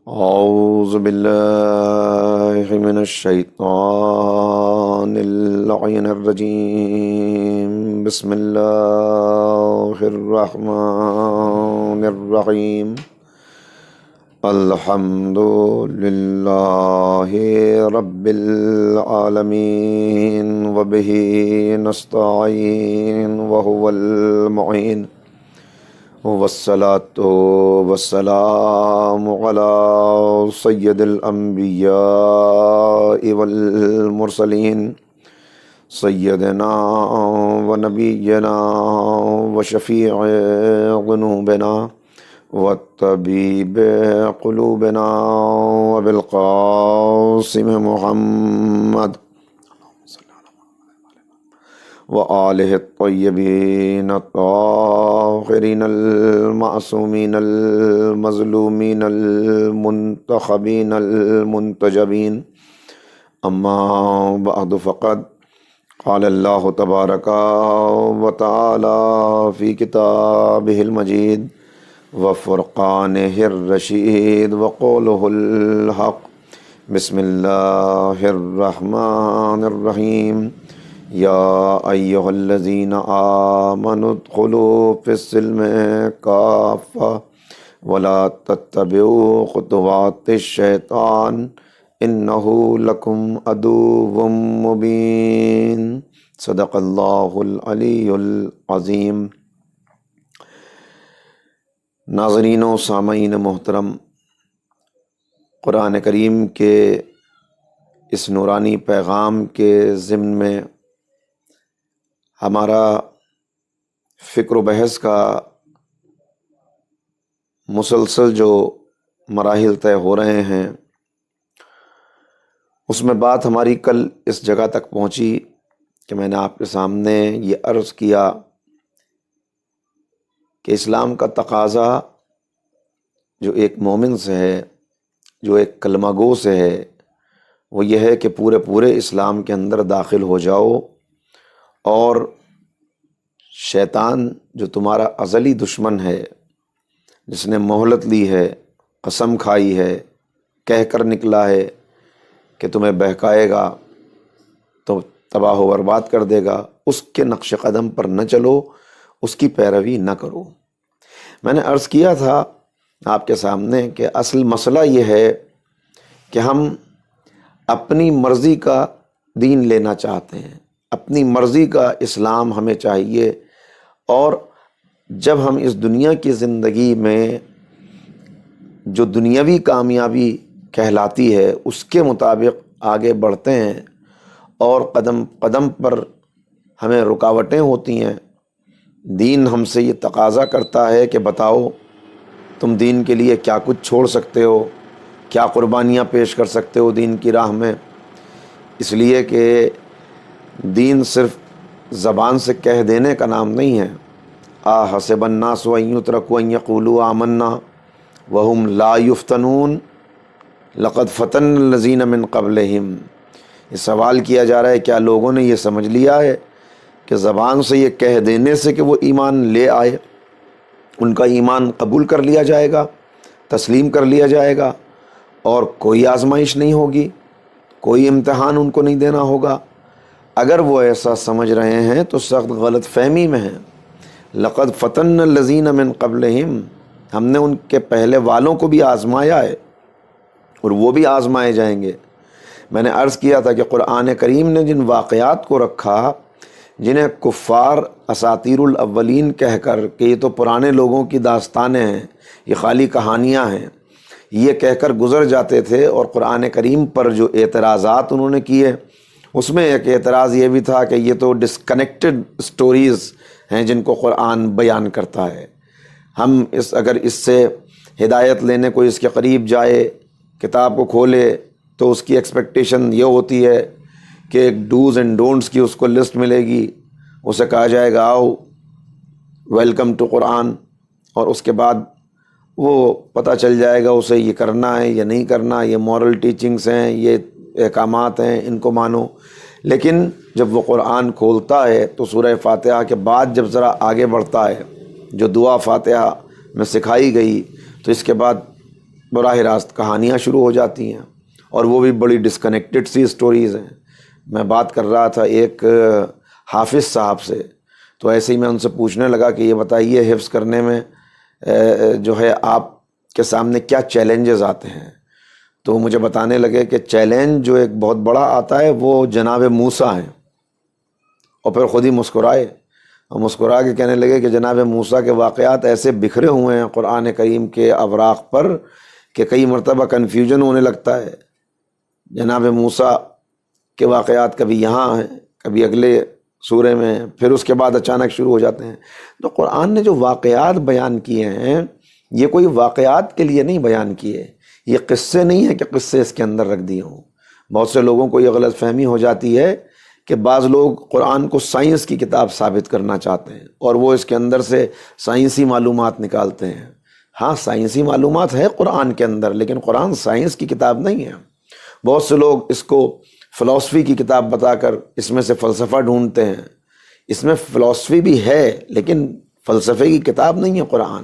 اعوذ باللہ من الشیطان اللعین الرجیم بسم اللہ الرحمن الرحیم الحمد للہ رب العالمین وبہ نستعین وہو المعین والصلاة والسلام على سید الانبیاء والمرسلین سیدنا ونبینا وشفیع ذنوبنا وطبیب قلوبنا وبالقاسم محمد وآلہ الطیبین الطاہرین المعصومین المظلومین المنتخبین المنتجبین اما بعد فقد قال اللہ تبارک وتعالی فی کتابہ المجید وفرقانہ الرشید وقولہ الحق بسم اللہ الرحمن الرحیم یا ایہا الذین آمنوا ادخلوا فی السلم کافہ ولا تتبعوا خطوات الشیطان انہ لکم عدو مبین صدق اللہ العلی العظیم۔ ناظرین و سامعین محترم، قرآن کریم کے اس نورانی پیغام کے ضمن میں ہمارا فکر و بحث کا مسلسل جو مراحل طے ہو رہے ہیں، اس میں بات ہماری کل اس جگہ تک پہنچی کہ میں نے آپ کے سامنے یہ عرض کیا کہ اسلام کا تقاضا جو ایک مومن سے ہے، جو ایک کلمہ گو سے ہے، وہ یہ ہے کہ پورے اسلام کے اندر داخل ہو جاؤ، اور شیطان جو تمہارا ازلی دشمن ہے، جس نے مہلت لی ہے، قسم کھائی ہے، کہہ کر نکلا ہے کہ تمہیں بہکائے گا تو تباہ و برباد کر دے گا، اس کے نقش قدم پر نہ چلو، اس کی پیروی نہ کرو۔ میں نے عرض کیا تھا آپ کے سامنے کہ اصل مسئلہ یہ ہے کہ ہم اپنی مرضی کا دین لینا چاہتے ہیں، اپنی مرضی کا اسلام ہمیں چاہیے، اور جب ہم اس دنیا کی زندگی میں جو دنیاوی کامیابی کہلاتی ہے اس کے مطابق آگے بڑھتے ہیں اور قدم قدم پر ہمیں رکاوٹیں ہوتی ہیں، دین ہم سے یہ تقاضا کرتا ہے کہ بتاؤ تم دین کے لیے کیا کچھ چھوڑ سکتے ہو، کیا قربانیاں پیش کر سکتے ہو دین کی راہ میں۔ اس لیے کہ دین صرف زبان سے کہہ دینے کا نام نہیں ہے۔ حسب الناس ان یترکوا ان یقولوا آمنا وہم لا یفتنون لقد فتن الذین من قبلہم۔ یہ سوال کیا جا رہا ہے کیا لوگوں نے یہ سمجھ لیا ہے کہ زبان سے یہ کہہ دینے سے کہ وہ ایمان لے آئے، ان کا ایمان قبول کر لیا جائے گا، تسلیم کر لیا جائے گا، اور کوئی آزمائش نہیں ہوگی، کوئی امتحان ان کو نہیں دینا ہوگا؟ اگر وہ ایسا سمجھ رہے ہیں تو سخت غلط فہمی میں ہیں۔ لقد فتن الذین من قبلہم، ہم نے ان کے پہلے والوں کو بھی آزمایا ہے اور وہ بھی آزمائے جائیں گے۔ میں نے عرض کیا تھا کہ قرآن کریم نے جن واقعات کو رکھا، جنہیں کفار اساطیر الاولین کہہ کر کہ یہ تو پرانے لوگوں کی داستانیں ہیں، یہ خالی کہانیاں ہیں، یہ کہہ کر گزر جاتے تھے، اور قرآن کریم پر جو اعتراضات انہوں نے کیے، اس میں ایک اعتراض یہ بھی تھا کہ یہ تو ڈسکنیکٹڈ سٹوریز ہیں جن کو قرآن بیان کرتا ہے۔ ہم اگر اس سے ہدایت لینے کو اس کے قریب جائے، کتاب کو کھولے، تو اس کی ایکسپیکٹیشن یہ ہوتی ہے کہ ایک ڈوز اینڈ ڈونٹس کی اس کو لسٹ ملے گی، اسے کہا جائے گا آؤ ویلکم ٹو قرآن، اور اس کے بعد وہ پتہ چل جائے گا اسے یہ کرنا ہے یا نہیں کرنا، یہ مورل ٹیچنگز ہیں، یہ احکامات ہیں، ان کو مانو۔ لیکن جب وہ قرآن کھولتا ہے تو سورہ فاتحہ کے بعد جب ذرا آگے بڑھتا ہے، جو دعا فاتحہ میں سکھائی گئی، تو اس کے بعد براہ راست کہانیاں شروع ہو جاتی ہیں، اور وہ بھی بڑی ڈسکنیکٹڈ سی سٹوریز ہیں۔ میں بات کر رہا تھا ایک حافظ صاحب سے، تو ایسے ہی میں ان سے پوچھنے لگا کہ یہ بتائیے حفظ کرنے میں جو ہے آپ کے سامنے کیا چیلنجز آتے ہیں؟ تو مجھے بتانے لگے کہ چیلنج جو ایک بہت بڑا آتا ہے وہ جناب موسیٰ ہیں، اور پھر خود ہی مسکرائے اور مسکرا کے کہنے لگے کہ جناب موسیٰ کے واقعات ایسے بکھرے ہوئے ہیں قرآن کریم کے اوراق پر کہ کئی مرتبہ کنفیوژن ہونے لگتا ہے۔ جناب موسیٰ کے واقعات کبھی یہاں ہیں، کبھی اگلے سورے میں، پھر اس کے بعد اچانک شروع ہو جاتے ہیں۔ تو قرآن نے جو واقعات بیان کیے ہیں یہ کوئی واقعات کے لیے نہیں بیان کیے، یہ قصے نہیں ہیں کہ قصے اس کے اندر رکھ دیے ہوں۔ بہت سے لوگوں کو یہ غلط فہمی ہو جاتی ہے کہ بعض لوگ قرآن کو سائنس کی کتاب ثابت کرنا چاہتے ہیں اور وہ اس کے اندر سے سائنسی معلومات نکالتے ہیں۔ ہاں، سائنسی معلومات ہے قرآن کے اندر، لیکن قرآن سائنس کی کتاب نہیں ہے۔ بہت سے لوگ اس کو فلسفی کی کتاب بتا کر اس میں سے فلسفہ ڈھونڈتے ہیں۔ اس میں فلسفی بھی ہے لیکن فلسفے کی کتاب نہیں ہے قرآن۔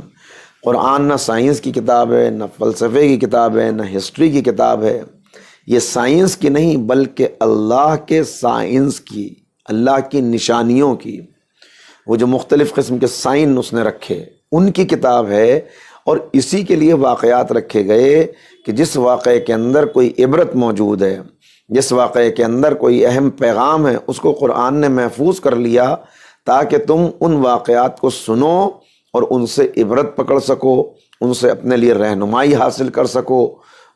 قرآن نہ سائنس کی کتاب ہے، نہ فلسفے کی کتاب ہے، نہ ہسٹری کی کتاب ہے۔ یہ سائنس کی نہیں بلکہ اللہ کے سائنس کی، اللہ کی نشانیوں کی، وہ جو مختلف قسم کے سائن اس نے رکھے ان کی کتاب ہے۔ اور اسی کے لیے واقعات رکھے گئے کہ جس واقعے کے اندر کوئی عبرت موجود ہے، جس واقعے کے اندر کوئی اہم پیغام ہے، اس کو قرآن نے محفوظ کر لیا تاکہ تم ان واقعات کو سنو اور ان سے عبرت پکڑ سکو، ان سے اپنے لیے رہنمائی حاصل کر سکو۔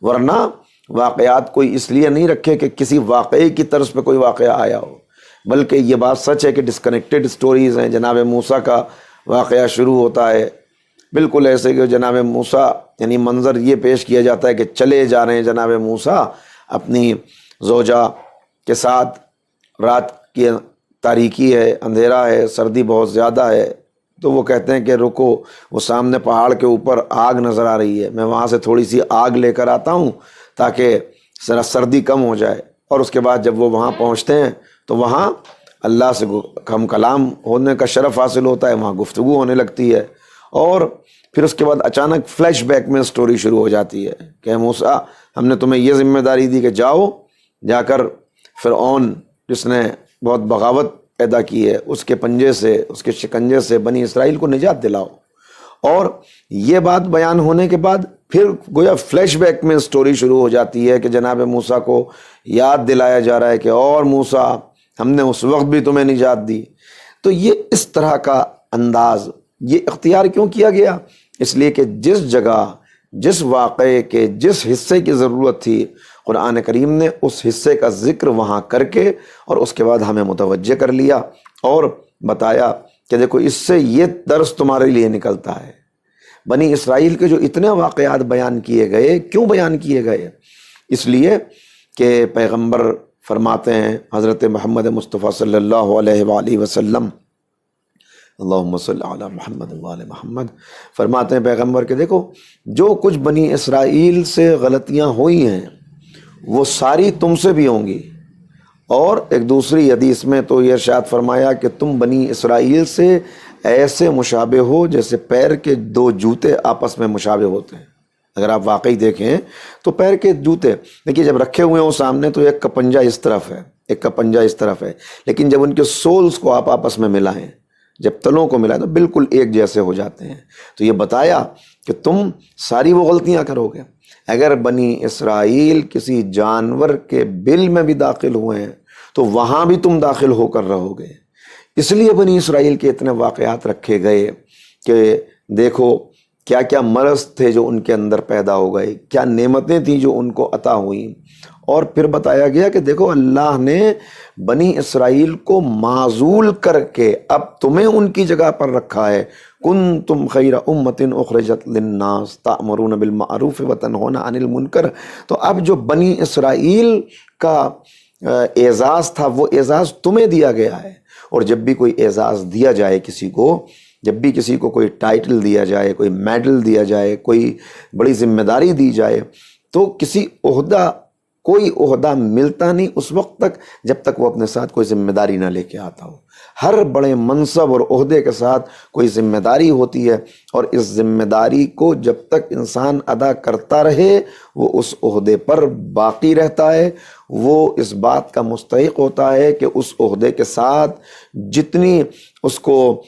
ورنہ واقعات کوئی اس لیے نہیں رکھے کہ کسی واقعے کی طرز پہ کوئی واقعہ آیا ہو، بلکہ یہ بات سچ ہے کہ ڈسکنیکٹڈ سٹوریز ہیں۔ جناب موسیٰ کا واقعہ شروع ہوتا ہے بالکل ایسے کہ جناب موسیٰ، یعنی منظر یہ پیش کیا جاتا ہے کہ چلے جا رہے ہیں جناب موسیٰ اپنی زوجہ کے ساتھ، رات کی تاریکی ہے، اندھیرا ہے، سردی بہت زیادہ ہے، تو وہ کہتے ہیں کہ رکو، وہ سامنے پہاڑ کے اوپر آگ نظر آ رہی ہے، میں وہاں سے تھوڑی سی آگ لے کر آتا ہوں تاکہ ذرا سردی کم ہو جائے۔ اور اس کے بعد جب وہ وہاں پہنچتے ہیں تو وہاں اللہ سے ہم کلام ہونے کا شرف حاصل ہوتا ہے، وہاں گفتگو ہونے لگتی ہے۔ اور پھر اس کے بعد اچانک فلیش بیک میں سٹوری شروع ہو جاتی ہے کہ موسیٰ، ہم نے تمہیں یہ ذمہ داری دی کہ جاؤ، جا کر فرعون جس نے بہت بغاوت پیدا کی ہے اس کے پنجے سے، اس کے شکنجے سے بنی اسرائیل کو نجات دلاؤ۔ اور یہ بات بیان ہونے کے بعد پھر گویا فلیش بیک میں سٹوری شروع ہو جاتی ہے کہ جناب موسیٰ کو یاد دلایا جا رہا ہے کہ اور موسیٰ، ہم نے اس وقت بھی تمہیں نجات دی۔ تو یہ اس طرح کا انداز یہ اختیار کیوں کیا گیا؟ اس لیے کہ جس جگہ، جس واقعے کے جس حصے کی ضرورت تھی، قرآن کریم نے اس حصے کا ذکر وہاں کر کے اور اس کے بعد ہمیں متوجہ کر لیا اور بتایا کہ دیکھو اس سے یہ درس تمہارے لیے نکلتا ہے۔ بنی اسرائیل کے جو اتنے واقعات بیان کیے گئے، کیوں بیان کیے گئے؟ اس لیے کہ پیغمبر فرماتے ہیں، حضرت محمد مصطفیٰ صلی اللہ علیہ وآلہ وسلم، اللہم صلی علی محمد وآل محمد، فرماتے ہیں پیغمبر کہ دیکھو جو کچھ بنی اسرائیل سے غلطیاں ہوئی ہیں وہ ساری تم سے بھی ہوں گی۔ اور ایک دوسری حدیث میں تو یہ ارشاد فرمایا کہ تم بنی اسرائیل سے ایسے مشابہ ہو جیسے پیر کے دو جوتے آپس میں مشابہ ہوتے ہیں۔ اگر آپ واقعی دیکھیں تو پیر کے جوتے دیکھیے جب رکھے ہوئے ہوں سامنے تو ایک کا پنجہ اس طرف ہے، ایک کا پنجہ اس طرف ہے، لیکن جب ان کے سولز کو آپ آپس میں ملائیں، جب تلوں کو ملائیں تو بالکل ایک جیسے ہو جاتے ہیں۔ تو یہ بتایا کہ تم ساری وہ غلطیاں کرو گے۔ اگر بنی اسرائیل کسی جانور کے بل میں بھی داخل ہوئے ہیں تو وہاں بھی تم داخل ہو کر رہو گے۔ اس لیے بنی اسرائیل کے اتنے واقعات رکھے گئے کہ دیکھو کیا کیا مرض تھے جو ان کے اندر پیدا ہو گئے، کیا نعمتیں تھیں جو ان کو عطا ہوئیں۔ اور پھر بتایا گیا کہ دیکھو اللہ نے بنی اسرائیل کو معزول کر کے اب تمہیں ان کی جگہ پر رکھا ہے۔ کنتم خیر امۃ اخرجت للناس تأمرون بالمعروف وتنہون عن المنکر۔ تو اب جو بنی اسرائیل کا اعزاز تھا وہ اعزاز تمہیں دیا گیا ہے۔ اور جب بھی کوئی اعزاز دیا جائے کسی کو، جب بھی کسی کو کوئی ٹائٹل دیا جائے، کوئی میڈل دیا جائے، کوئی بڑی ذمہ داری دی جائے، تو کسی عہدہ کوئی عہدہ ملتا نہیں اس وقت تک جب تک وہ اپنے ساتھ کوئی ذمہ داری نہ لے کے آتا ہو۔ ہر بڑے منصب اور عہدے کے ساتھ کوئی ذمہ داری ہوتی ہے، اور اس ذمہ داری کو جب تک انسان ادا کرتا رہے وہ اس عہدے پر باقی رہتا ہے، وہ اس بات کا مستحق ہوتا ہے کہ اس عہدے کے ساتھ جتنی اس کو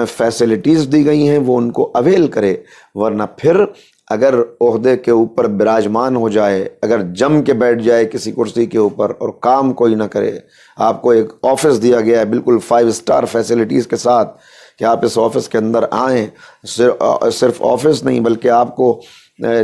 فیسلٹیز دی گئی ہیں وہ ان کو اویل کرے، ورنہ پھر اگر عہدے کے اوپر براجمان ہو جائے، اگر جم کے بیٹھ جائے کسی کرسی کے اوپر اور کام کوئی نہ کرے، آپ کو ایک آفس دیا گیا ہے بالکل 5 اسٹار فیسلٹیز کے ساتھ کہ آپ اس آفس کے اندر آئیں، صرف آفس نہیں بلکہ آپ کو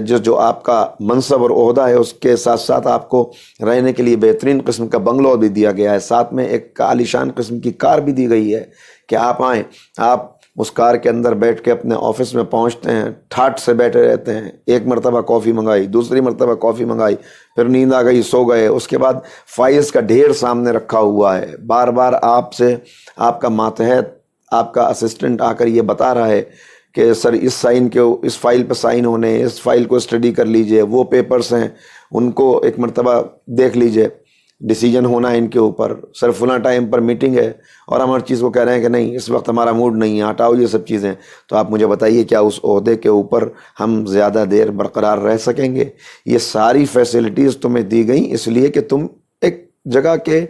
جو آپ کا منصب اور عہدہ ہے اس کے ساتھ ساتھ آپ کو رہنے کے لیے بہترین قسم کا بنگلو بھی دیا گیا ہے، ساتھ میں ایک عالیشان قسم کی کار بھی دی گئی ہے کہ آپ آئیں، آپ اس کار کے اندر بیٹھ کے اپنے آفس میں پہنچتے ہیں، ٹھاٹ سے بیٹھے رہتے ہیں، ایک مرتبہ کافی منگائی، دوسری مرتبہ کافی منگائی، پھر نیند آ گئی، سو گئے، اس کے بعد فائلز کا ڈھیر سامنے رکھا ہوا ہے، بار بار آپ سے آپ کا ماتحت آپ کا اسسٹنٹ آ کر یہ بتا رہا ہے کہ سر اس فائل پہ سائن ہونے، اس فائل کو اسٹڈی کر لیجئے، وہ پیپرز ہیں ان کو ایک مرتبہ دیکھ لیجئے، ڈیسیجن ہونا ہے ان کے اوپر، سر فلاں ٹائم پر میٹنگ ہے اور ہم ہر چیز کو کہہ رہے ہیں کہ نہیں اس وقت ہمارا موڈ نہیں ہے، ہٹاؤ یہ سب چیزیں۔ تو آپ مجھے بتائیے کیا اس عہدے کے اوپر ہم زیادہ دیر برقرار رہ سکیں گے؟ یہ ساری فیسلٹیز تمہیں دی گئیں اس لیے کہ تم ایک جگہ کے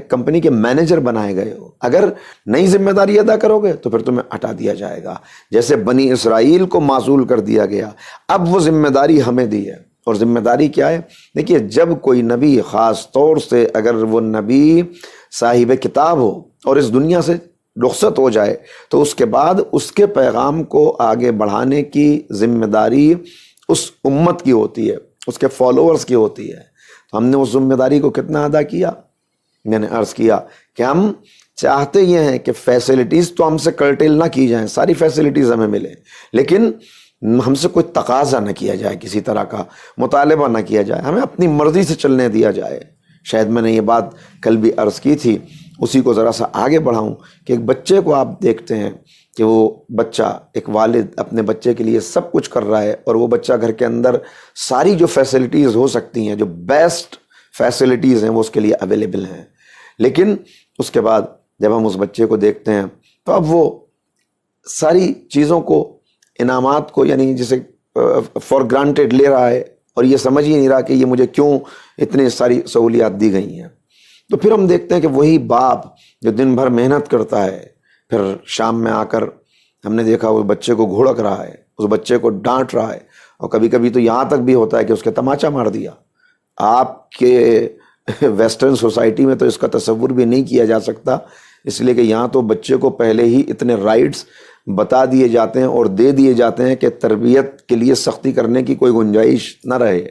کمپنی کے مینیجر بنائے گئے ہو، اگر نئی ذمہ داری ادا کرو گے تو پھر تمہیں ہٹا دیا جائے گا، جیسے بنی اسرائیل کو معزول کر دیا گیا، اب وہ ذمہ داری ہمیں دی ہے۔ اور ذمہ داری کیا ہے؟ دیکھیے جب کوئی نبی، خاص طور سے اگر وہ نبی صاحب کتاب ہو اور اس دنیا سے رخصت ہو جائے تو اس کے بعد اس کے پیغام کو آگے بڑھانے کی ذمہ داری اس امت کی ہوتی ہے، اس کے فالوورز کی ہوتی ہے۔ ہم نے اس ذمہ داری کو کتنا ادا کیا؟ میں نے عرض کیا کہ ہم چاہتے یہ ہیں کہ فیسلٹیز تو ہم سے کرٹیل نہ کی جائیں، ساری فیسلٹیز ہمیں ملیں، لیکن ہم سے کوئی تقاضا نہ کیا جائے، کسی طرح کا مطالبہ نہ کیا جائے، ہمیں اپنی مرضی سے چلنے دیا جائے۔ شاید میں نے یہ بات کل بھی عرض کی تھی، اسی کو ذرا سا آگے بڑھاؤں کہ ایک بچے کو آپ دیکھتے ہیں کہ وہ بچہ، ایک والد اپنے بچے کے لیے سب کچھ کر رہا ہے، اور وہ بچہ گھر کے اندر ساری جو فیسلٹیز ہو سکتی ہیں، جو بیسٹ فیسلٹیز ہیں وہ اس کے لیے اویلیبل ہیں، لیکن اس کے بعد جب ہم اس بچے کو دیکھتے ہیں تو اب وہ ساری چیزوں کو، انعامات کو، یعنی جسے فار گرانٹیڈ لے رہا ہے اور یہ سمجھ ہی نہیں رہا کہ یہ مجھے کیوں اتنی ساری سہولیات دی گئی ہیں۔ تو پھر ہم دیکھتے ہیں کہ وہی باپ جو دن بھر محنت کرتا ہے، پھر شام میں آ کر ہم نے دیکھا اس بچے کو گھڑک رہا ہے، اس بچے کو ڈانٹ رہا ہے، اور کبھی کبھی تو یہاں تک بھی ہوتا ہے کہ اس کے تماچا مار دیا۔ آپ کے ویسٹرن سوسائٹی میں تو اس کا تصور بھی نہیں کیا جا سکتا، اس لیے کہ یہاں تو بچے کو پہلے ہی اتنے رائٹس بتا دیے جاتے ہیں اور دے دیے جاتے ہیں کہ تربیت کے لیے سختی کرنے کی کوئی گنجائش نہ رہے۔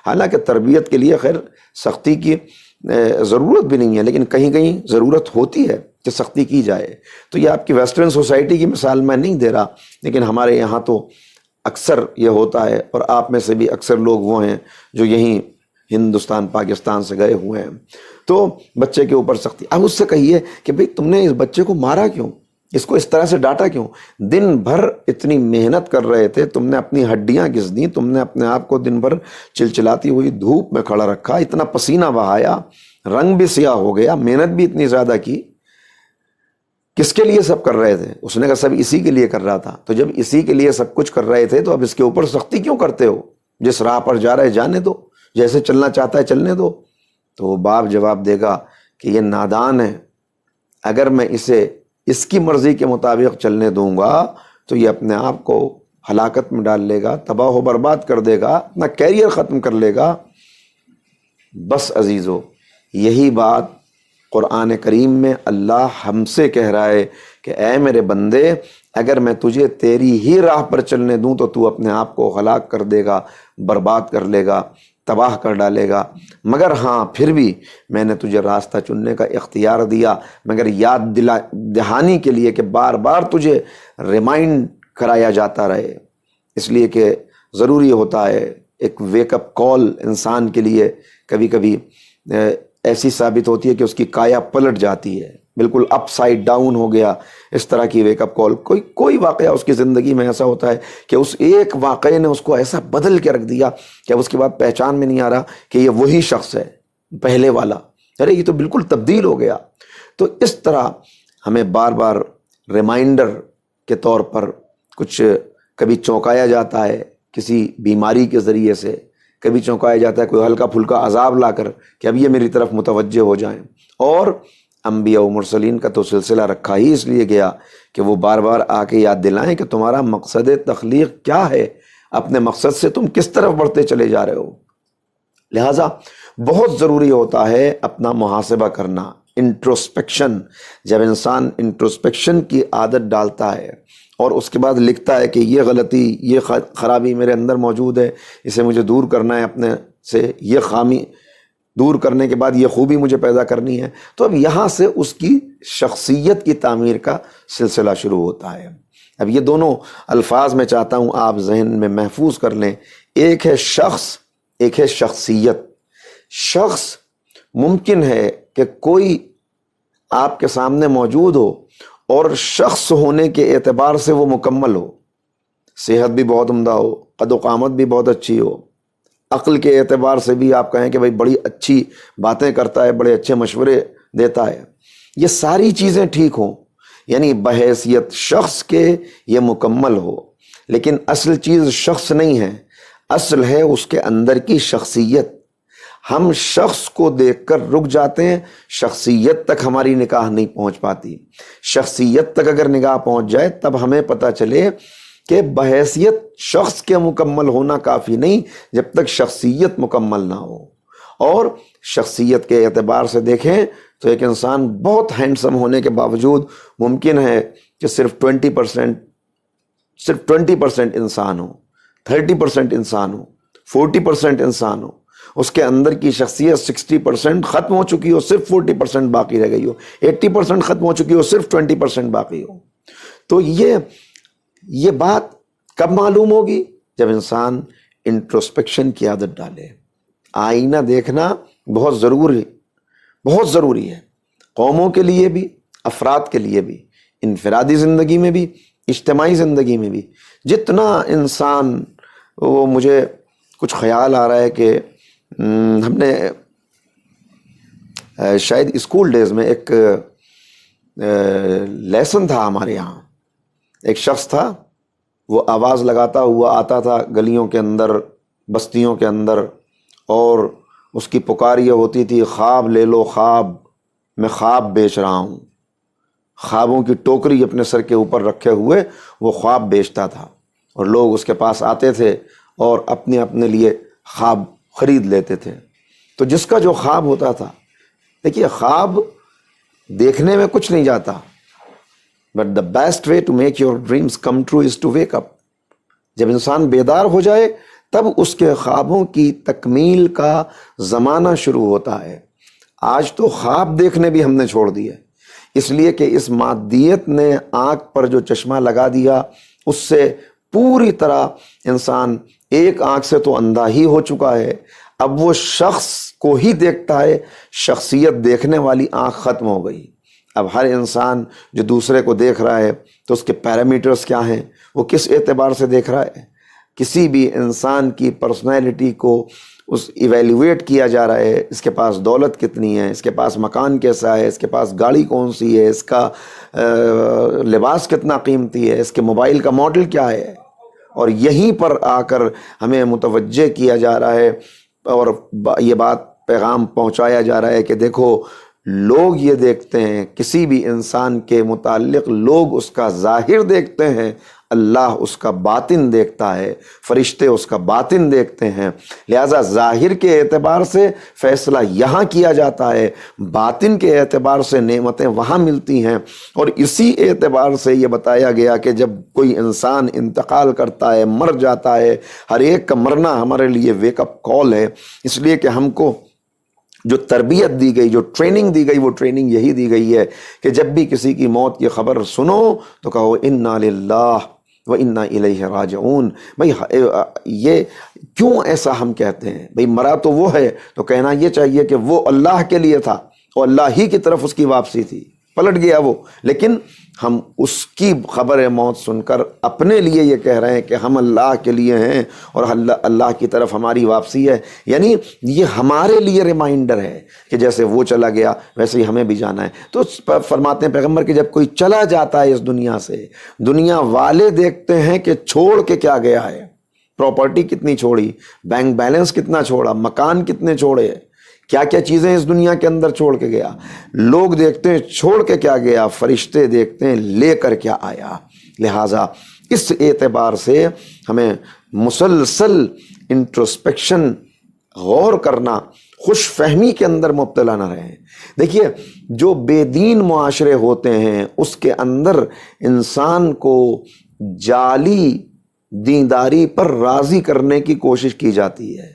حالانکہ تربیت کے لیے خیر سختی کی ضرورت بھی نہیں ہے، لیکن کہیں کہیں ضرورت ہوتی ہے کہ سختی کی جائے۔ تو یہ آپ کی ویسٹرن سوسائٹی کی مثال میں نہیں دے رہا، لیکن ہمارے یہاں تو اکثر یہ ہوتا ہے، اور آپ میں سے بھی اکثر لوگ وہ ہیں جو یہیں ہندوستان پاکستان سے گئے ہوئے ہیں، تو بچے کے اوپر سختی۔ اب اس سے کہیے کہ بھئی تم نے اس بچے کو مارا کیوں، اس کو اس طرح سے ڈانٹا کیوں؟ دن بھر اتنی محنت کر رہے تھے، تم نے اپنی ہڈیاں گھس دیں، تم نے اپنے آپ کو دن بھر چلچلاتی ہوئی دھوپ میں کھڑا رکھا، اتنا پسینہ بہایا، رنگ بھی سیاہ ہو گیا، محنت بھی اتنی زیادہ کی، کس کے لیے سب کر رہے تھے؟ اس نے کہا سب اسی کے لیے کر رہا تھا۔ تو جب اسی کے لیے سب کچھ کر رہے تھے تو اب اس کے اوپر سختی کیوں کرتے ہو؟ جس راہ پر جا رہے جانے دو، جیسے چلنا چاہتا ہے چلنے دو۔ تو وہ باپ جواب دے گا کہ یہ نادان ہے، اگر میں اسے اس کی مرضی کے مطابق چلنے دوں گا تو یہ اپنے آپ کو ہلاکت میں ڈال لے گا، تباہ و برباد کر دے گا، اپنا کیریئر ختم کر لے گا۔ بس عزیزو، یہی بات قرآن کریم میں اللہ ہم سے کہہ رہا ہے کہ اے میرے بندے، اگر میں تجھے تیری ہی راہ پر چلنے دوں تو تو اپنے آپ کو ہلاک کر دے گا، برباد کر لے گا، تباہ کر ڈالے گا۔ مگر ہاں پھر بھی میں نے تجھے راستہ چننے کا اختیار دیا، مگر یاد دہانی کے لیے کہ بار بار تجھے ریمائنڈ کرایا جاتا رہے، اس لیے کہ ضروری ہوتا ہے ایک ویک اپ کال انسان کے لیے کبھی کبھی ایسی ثابت ہوتی ہے کہ اس کی کایا پلٹ جاتی ہے۔ بالکل اپ سائڈ ڈاؤن ہو گیا، اس طرح کی ویک اپ کال. کوئی واقعہ اس کی زندگی میں ایسا ہوتا ہے کہ اس ایک واقعے نے اس کو ایسا بدل کے رکھ دیا کہ اب اس کے بعد پہچان میں نہیں آ رہا کہ یہ وہی شخص ہے پہلے والا، ارے یہ تو بالکل تبدیل ہو گیا. تو اس طرح ہمیں بار بار ریمائنڈر کے طور پر کچھ کبھی چونکایا جاتا ہے کسی بیماری کے ذریعے سے، کبھی چونکایا جاتا ہے کوئی ہلکا پھلکا عذاب لا کر کہ اب یہ میری طرف متوجہ ہو جائیں. اور انبیاء و مرسلین کا تو سلسلہ رکھا ہی اس لیے گیا کہ وہ بار بار آ کے یاد دلائیں کہ تمہارا مقصد تخلیق کیا ہے، اپنے مقصد سے تم کس طرف بڑھتے چلے جا رہے ہو. لہٰذا بہت ضروری ہوتا ہے اپنا محاسبہ کرنا، انٹروسپیکشن. جب انسان انٹروسپیکشن کی عادت ڈالتا ہے اور اس کے بعد لکھتا ہے کہ یہ غلطی، یہ خرابی میرے اندر موجود ہے، اسے مجھے دور کرنا ہے اپنے سے، یہ خامی دور کرنے کے بعد یہ خوبی مجھے پیدا کرنی ہے، تو اب یہاں سے اس کی شخصیت کی تعمیر کا سلسلہ شروع ہوتا ہے. اب یہ دونوں الفاظ میں چاہتا ہوں آپ ذہن میں محفوظ کر لیں. ایک ہے شخص، ایک ہے شخصیت. شخص ممکن ہے کہ کوئی آپ کے سامنے موجود ہو اور شخص ہونے کے اعتبار سے وہ مکمل ہو، صحت بھی بہت عمدہ ہو، قد و قامت بھی بہت اچھی ہو، عقل کے اعتبار سے بھی آپ کہیں کہ بھائی بڑی اچھی باتیں کرتا ہے، بڑے اچھے مشورے دیتا ہے، یہ ساری چیزیں ٹھیک ہوں، یعنی بحیثیت شخص کے یہ مکمل ہو. لیکن اصل چیز شخص نہیں ہے، اصل ہے اس کے اندر کی شخصیت. ہم شخص کو دیکھ کر رک جاتے ہیں، شخصیت تک ہماری نگاہ نہیں پہنچ پاتی. شخصیت تک اگر نگاہ پہنچ جائے تب ہمیں پتہ چلے کہ بحیثیت شخص کے مکمل ہونا کافی نہیں جب تک شخصیت مکمل نہ ہو. اور شخصیت کے اعتبار سے دیکھیں تو ایک انسان بہت ہینڈسم ہونے کے باوجود ممکن ہے کہ صرف 20% انسان ہو، 30% انسان ہو، 40% انسان ہو، اس کے اندر کی شخصیت 60% ختم ہو چکی ہو، صرف 40% باقی رہ گئی ہو، 80% ختم ہو چکی ہو، صرف 20% باقی ہو. تو یہ بات کب معلوم ہوگی؟ جب انسان انٹروسپیکشن کی عادت ڈالے. آئینہ دیکھنا بہت ضروری ہے، قوموں کے لیے بھی، افراد کے لیے بھی، انفرادی زندگی میں بھی، اجتماعی زندگی میں بھی. جتنا انسان، وہ مجھے کچھ خیال آ رہا ہے کہ ہم نے شاید اسکول ڈیز میں ایک لیسن تھا ہمارے یہاں، ایک شخص تھا، وہ آواز لگاتا ہوا آتا تھا گلیوں کے اندر، بستیوں کے اندر، اور اس کی پکار یہ ہوتی تھی، خواب لے لو خواب، میں خواب بیچ رہا ہوں. خوابوں کی ٹوکری اپنے سر کے اوپر رکھے ہوئے وہ خواب بیچتا تھا، اور لوگ اس کے پاس آتے تھے اور اپنے لیے خواب خرید لیتے تھے. تو جس کا جو خواب ہوتا تھا، دیکھیے خواب دیکھنے میں کچھ نہیں جاتا، but the best way to make your dreams come true is to wake up. جب انسان بیدار ہو جائے تب اس کے خوابوں کی تکمیل کا زمانہ شروع ہوتا ہے. آج تو خواب دیکھنے بھی ہم نے چھوڑ دیے، اس لیے کہ اس مادیت نے آنکھ پر جو چشمہ لگا دیا، اس سے پوری طرح انسان ایک آنکھ سے تو اندھا ہی ہو چکا ہے. اب وہ شخص کو ہی دیکھتا ہے، شخصیت دیکھنے والی آنکھ ختم ہو گئی. اب ہر انسان جو دوسرے کو دیکھ رہا ہے تو اس کے پیرامیٹرز کیا ہیں، وہ کس اعتبار سے دیکھ رہا ہے. کسی بھی انسان کی پرسنالٹی کو ایویلیویٹ کیا جا رہا ہے، اس کے پاس دولت کتنی ہے، اس کے پاس مکان کیسا ہے، اس کے پاس گاڑی کون سی ہے، اس کا لباس کتنا قیمتی ہے، اس کے موبائل کا ماڈل کیا ہے. اور یہیں پر آ کر ہمیں متوجہ کیا جا رہا ہے اور یہ بات پیغام پہنچایا جا رہا ہے کہ دیکھو، لوگ یہ دیکھتے ہیں کسی بھی انسان کے متعلق، لوگ اس کا ظاہر دیکھتے ہیں، اللہ اس کا باطن دیکھتا ہے، فرشتے اس کا باطن دیکھتے ہیں. لہٰذا ظاہر کے اعتبار سے فیصلہ یہاں کیا جاتا ہے، باطن کے اعتبار سے نعمتیں وہاں ملتی ہیں. اور اسی اعتبار سے یہ بتایا گیا کہ جب کوئی انسان انتقال کرتا ہے، مر جاتا ہے، ہر ایک کا مرنا ہمارے لیے ویک اپ کال ہے. اس لیے کہ ہم کو جو تربیت دی گئی، جو ٹریننگ دی گئی، وہ ٹریننگ یہی دی گئی ہے کہ جب بھی کسی کی موت کی خبر سنو تو کہو انا للہ و انا الیہ راجعون. بھائی یہ کیوں ایسا ہم کہتے ہیں؟ بھائی مرا تو وہ ہے، تو کہنا یہ چاہیے کہ وہ اللہ کے لیے تھا اور اللہ ہی کی طرف اس کی واپسی تھی. پلٹ گیا وہ، لیکن ہم اس کی خبر موت سن کر اپنے لیے یہ کہہ رہے ہیں کہ ہم اللہ کے لیے ہیں اور اللہ کی طرف ہماری واپسی ہے. یعنی یہ ہمارے لیے ریمائنڈر ہے کہ جیسے وہ چلا گیا ویسے ہی ہمیں بھی جانا ہے. تو فرماتے ہیں پیغمبر کہ جب کوئی چلا جاتا ہے اس دنیا سے، دنیا والے دیکھتے ہیں کہ چھوڑ کے کیا گیا ہے، پراپرٹی کتنی چھوڑی، بینک بیلنس کتنا چھوڑا، مکان کتنے چھوڑے، کیا کیا چیزیں اس دنیا کے اندر چھوڑ کے گیا. لوگ دیکھتے ہیں چھوڑ کے کیا گیا، فرشتے دیکھتے ہیں لے کر کیا آیا. لہٰذا اس اعتبار سے ہمیں مسلسل انٹروسپیکشن، غور کرنا، خوش فہمی کے اندر مبتلا نہ رہیں. دیکھیے جو بے دین معاشرے ہوتے ہیں اس کے اندر انسان کو جعلی دینداری پر راضی کرنے کی کوشش کی جاتی ہے.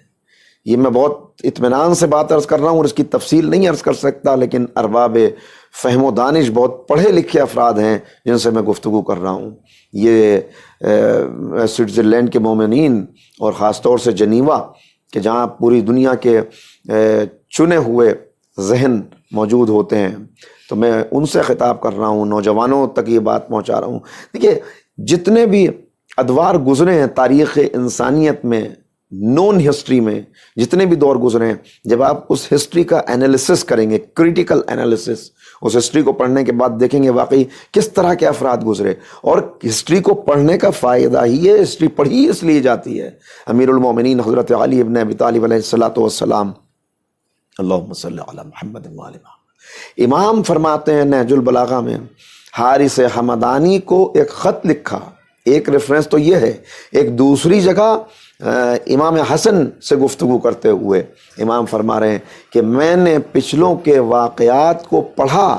یہ میں بہت اطمینان سے بات عرض کر رہا ہوں اور اس کی تفصیل نہیں عرض کر سکتا، لیکن ارباب فہم و دانش بہت پڑھے لکھے افراد ہیں جن سے میں گفتگو کر رہا ہوں. یہ سوئٹزرلینڈ کے مومنین اور خاص طور سے جنیوا کہ جہاں پوری دنیا کے چنے ہوئے ذہن موجود ہوتے ہیں، تو میں ان سے خطاب کر رہا ہوں، نوجوانوں تک یہ بات پہنچا رہا ہوں. دیکھیے جتنے بھی ادوار گزرے ہیں تاریخ انسانیت میں، نون ہسٹری میں جتنے بھی دور گزرے ہیں، جب آپ اس ہسٹری کا انالیسس کریں گے، کریٹیکل انالیسس، اس ہسٹری کو پڑھنے کے بعد دیکھیں گے واقعی کس طرح کے افراد گزرے. اور ہسٹری کو پڑھنے کا فائدہ ہی ہے، ہسٹری پڑھی اس لیے جاتی ہے. امیر المومنین حضرت علی ابن ابی طالب علیہ الصلوۃ والسلام، اللہم صلی علی محمد و آل محمد، امام فرماتے ہیں نہج البلاغہ میں، حارث حمدانی کو ایک خط لکھا. ایک ریفرنس تو یہ ہے، ایک دوسری جگہ امام حسن سے گفتگو کرتے ہوئے امام فرما رہے ہیں کہ میں نے پچھلوں کے واقعات کو پڑھا،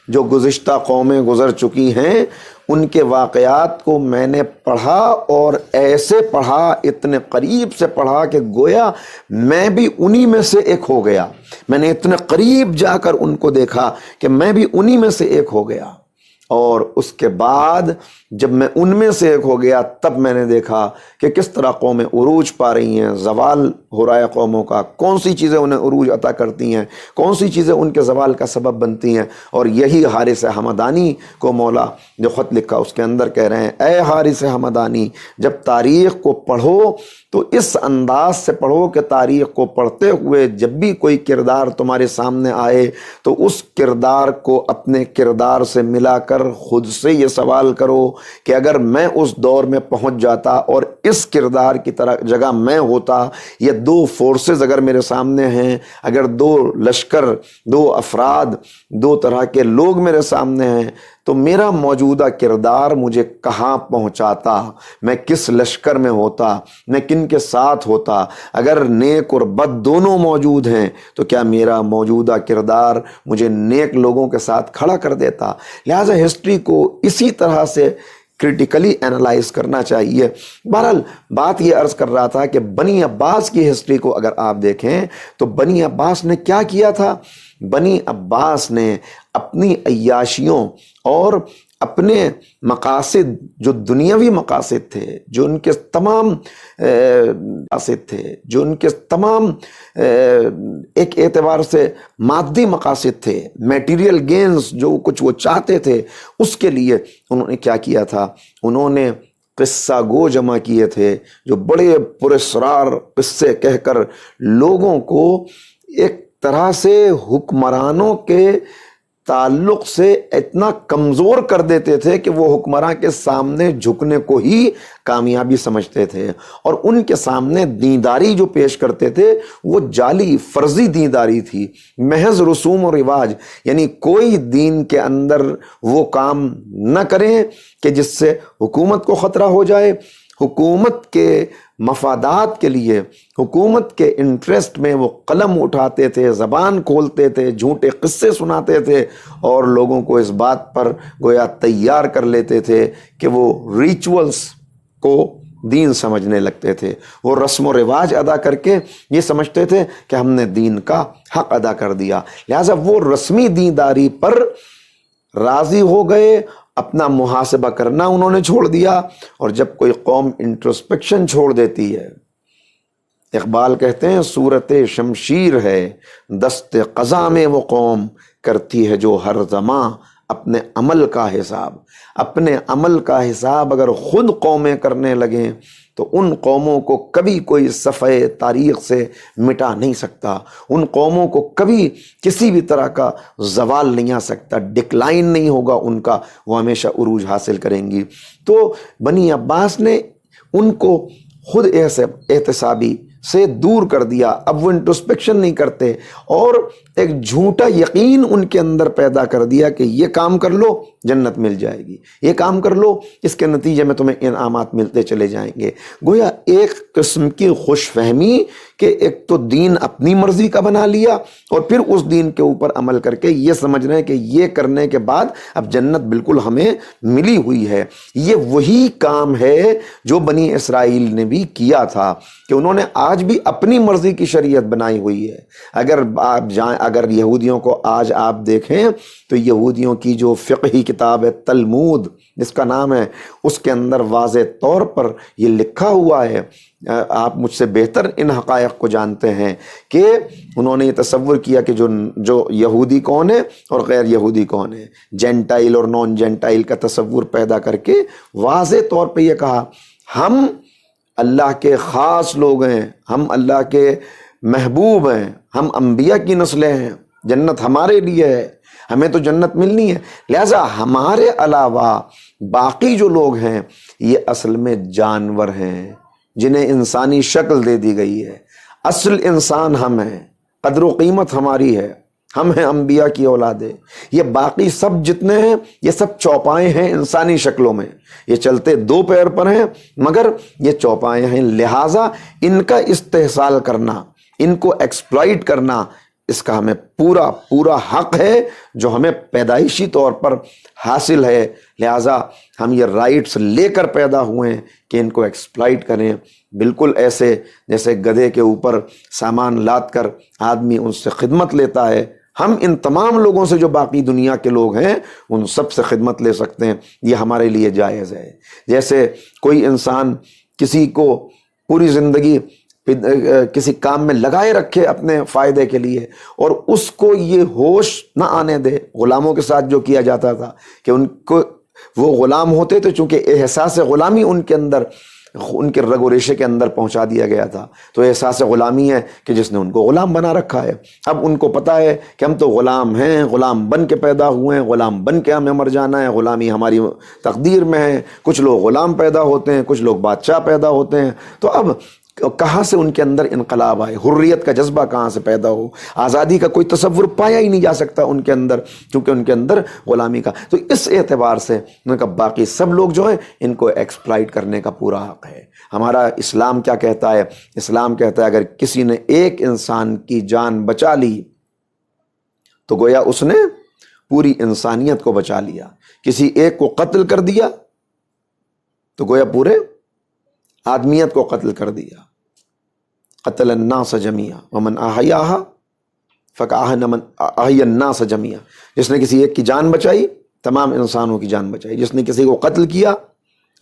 جو گزشتہ قومیں گزر چکی ہیں ان کے واقعات کو میں نے پڑھا، اور ایسے پڑھا، اتنے قریب سے پڑھا کہ گویا میں بھی انہی میں سے ایک ہو گیا. میں نے اتنے قریب جا کر ان کو دیکھا کہ میں بھی انہی میں سے ایک ہو گیا. اور اس کے بعد جب میں ان میں سے ایک ہو گیا تب میں نے دیکھا کہ کس طرح قومیں عروج پا رہی ہیں، زوال ہو رہا ہے قوموں کا، کون سی چیزیں انہیں عروج عطا کرتی ہیں، کون سی چیزیں ان کے زوال کا سبب بنتی ہیں. اور یہی حارث حمدانی کو مولا جو خط لکھا اس کے اندر کہہ رہے ہیں، اے حارث حمدانی، جب تاریخ کو پڑھو تو اس انداز سے پڑھو کہ تاریخ کو پڑھتے ہوئے جب بھی کوئی کردار تمہارے سامنے آئے تو اس کردار کو اپنے کردار سے ملا کر خود سے یہ سوال کرو کہ اگر میں اس دور میں پہنچ جاتا اور اس کردار کی طرح جگہ میں ہوتا، یہ دو فورسز اگر میرے سامنے ہیں، اگر دو لشکر، دو افراد، دو طرح کے لوگ میرے سامنے ہیں، تو میرا موجودہ کردار مجھے کہاں پہنچاتا، میں کس لشکر میں ہوتا، میں کن کے ساتھ ہوتا. اگر نیک اور بد دونوں موجود ہیں تو کیا میرا موجودہ کردار مجھے نیک لوگوں کے ساتھ کھڑا کر دیتا. لہٰذا ہسٹری کو اسی طرح سے کریٹیکلی انالائز کرنا چاہیے. بہرحال بات یہ عرض کر رہا تھا کہ بنی عباس کی ہسٹری کو اگر آپ دیکھیں تو بنی عباس نے کیا کیا تھا. بنی عباس نے اپنی عیاشیوں اور اپنے مقاصد، جو دنیاوی مقاصد تھے، جو ان کے تمام مقاصد تھے، جو ان کے تمام ایک اعتبار سے مادی مقاصد تھے، میٹیریل گینز جو کچھ وہ چاہتے تھے، اس کے لیے انہوں نے کیا کیا تھا، انہوں نے قصہ گو جمع کیے تھے جو بڑے پراسرار قصے کہہ کر لوگوں کو ایک طرح سے حکمرانوں کے تعلق سے اتنا کمزور کر دیتے تھے کہ وہ حکمراں کے سامنے جھکنے کو ہی کامیابی سمجھتے تھے، اور ان کے سامنے دینداری جو پیش کرتے تھے وہ جعلی فرضی دینداری تھی، محض رسوم و رواج. یعنی کوئی دین کے اندر وہ کام نہ کریں کہ جس سے حکومت کو خطرہ ہو جائے. حکومت کے مفادات کے لیے، حکومت کے انٹرسٹ میں وہ قلم اٹھاتے تھے، زبان کھولتے تھے، جھوٹے قصے سناتے تھے اور لوگوں کو اس بات پر گویا تیار کر لیتے تھے کہ وہ ریچولز کو دین سمجھنے لگتے تھے. وہ رسم و رواج ادا کر کے یہ سمجھتے تھے کہ ہم نے دین کا حق ادا کر دیا. لہٰذا وہ رسمی دینداری پر راضی ہو گئے، اپنا محاسبہ کرنا انہوں نے چھوڑ دیا. اور جب کوئی قوم انٹروسپیکشن چھوڑ دیتی ہے، اقبال کہتے ہیں صورت شمشیر ہے دست قضا میں وہ قوم، کرتی ہے جو ہر زمان اپنے عمل کا حساب، اپنے عمل کا حساب اگر خود قومیں کرنے لگیں تو ان قوموں کو کبھی کوئی صفحے تاریخ سے مٹا نہیں سکتا، ان قوموں کو کبھی کسی بھی طرح کا زوال نہیں آ سکتا، ڈکلائن نہیں ہوگا ان کا، وہ ہمیشہ عروج حاصل کریں گی۔ تو بنی عباس نے ان کو خود احتسابی سے دور کر دیا، اب وہ انٹروسپیکشن نہیں کرتے، اور ایک جھوٹا یقین ان کے اندر پیدا کر دیا کہ یہ کام کر لو جنت مل جائے گی، یہ کام کر لو اس کے نتیجے میں تمہیں انعامات ملتے چلے جائیں گے۔ گویا ایک قسم کی خوش فہمی کہ ایک تو دین اپنی مرضی کا بنا لیا، اور پھر اس دین کے اوپر عمل کر کے یہ سمجھ رہے ہیں کہ یہ کرنے کے بعد اب جنت بالکل ہمیں ملی ہوئی ہے۔ یہ وہی کام ہے جو بنی اسرائیل نے بھی کیا تھا کہ انہوں نے آج بھی اپنی مرضی کی شریعت بنائی ہوئی ہے۔ اگر یہودیوں کو آج آپ دیکھیں تو یہودیوں کی جو فقہی کتاب ہے تلمود جس کا نام ہے، اس کے اندر واضح طور پر یہ لکھا ہوا ہے، آپ مجھ سے بہتر ان حقائق کو جانتے ہیں کہ انہوں نے یہ تصور کیا کہ جو یہودی کون ہے اور غیر یہودی کون ہے، جینٹائل اور نان جینٹائل کا تصور پیدا کر کے واضح طور پہ یہ کہا ہم اللہ کے خاص لوگ ہیں، ہم اللہ کے محبوب ہیں، ہم انبیاء کی نسلیں ہیں، جنت ہمارے لیے ہے، ہمیں تو جنت ملنی ہے، لہذا ہمارے علاوہ باقی جو لوگ ہیں یہ اصل میں جانور ہیں جنہیں انسانی شکل دے دی گئی ہے، اصل انسان ہم ہیں، قدر و قیمت ہماری ہے، ہم ہیں انبیاء کی اولادیں، یہ باقی سب جتنے ہیں یہ سب چوپائے ہیں انسانی شکلوں میں، یہ چلتے دو پیر پر ہیں مگر یہ چوپائے ہیں، لہٰذا ان کا استحصال کرنا، ان کو ایکسپلائٹ کرنا، اس کا ہمیں پورا پورا حق ہے جو ہمیں پیدائشی طور پر حاصل ہے، لہٰذا ہم یہ رائٹس لے کر پیدا ہوئے ہیں کہ ان کو ایکسپلائٹ کریں، بالکل ایسے جیسے گدھے کے اوپر سامان لاد کر آدمی ان سے خدمت لیتا ہے، ہم ان تمام لوگوں سے جو باقی دنیا کے لوگ ہیں ان سب سے خدمت لے سکتے ہیں، یہ ہمارے لیے جائز ہے۔ جیسے کوئی انسان کسی کو پوری زندگی کسی کام میں لگائے رکھے اپنے فائدے کے لیے اور اس کو یہ ہوش نہ آنے دے، غلاموں کے ساتھ جو کیا جاتا تھا کہ ان کو وہ غلام ہوتے تھے چونکہ احساس غلامی ان کے اندر، ان کے رگ و ریشے کے اندر پہنچا دیا گیا تھا، تو احساس غلامی ہے کہ جس نے ان کو غلام بنا رکھا ہے۔ اب ان کو پتا ہے کہ ہم تو غلام ہیں، غلام بن کے پیدا ہوئے ہیں، غلام بن کے ہمیں مر جانا ہے، غلامی ہماری تقدیر میں ہے، کچھ لوگ غلام پیدا ہوتے ہیں، کچھ لوگ بادشاہ پیدا ہوتے ہیں، تو اب کہاں سے ان کے اندر انقلاب آئے، حریت کا جذبہ کہاں سے پیدا ہو، آزادی کا کوئی تصور پایا ہی نہیں جا سکتا ان کے اندر کیونکہ ان کے اندر غلامی کا۔ تو اس اعتبار سے ان کا باقی سب لوگ جو ہیں ان کو ایکسپلائٹ کرنے کا پورا حق ہے۔ ہمارا اسلام کیا کہتا ہے؟ اسلام کہتا ہے اگر کسی نے ایک انسان کی جان بچا لی تو گویا اس نے پوری انسانیت کو بچا لیا، کسی ایک کو قتل کر دیا تو گویا پورے آدمیت کو قتل کر دیا۔ قتل الناس جميعا ومن احیاها فکأنما احیا الناس جميعا، جس نے کسی ایک کی جان بچائی تمام انسانوں کی جان بچائی، جس نے کسی کو قتل کیا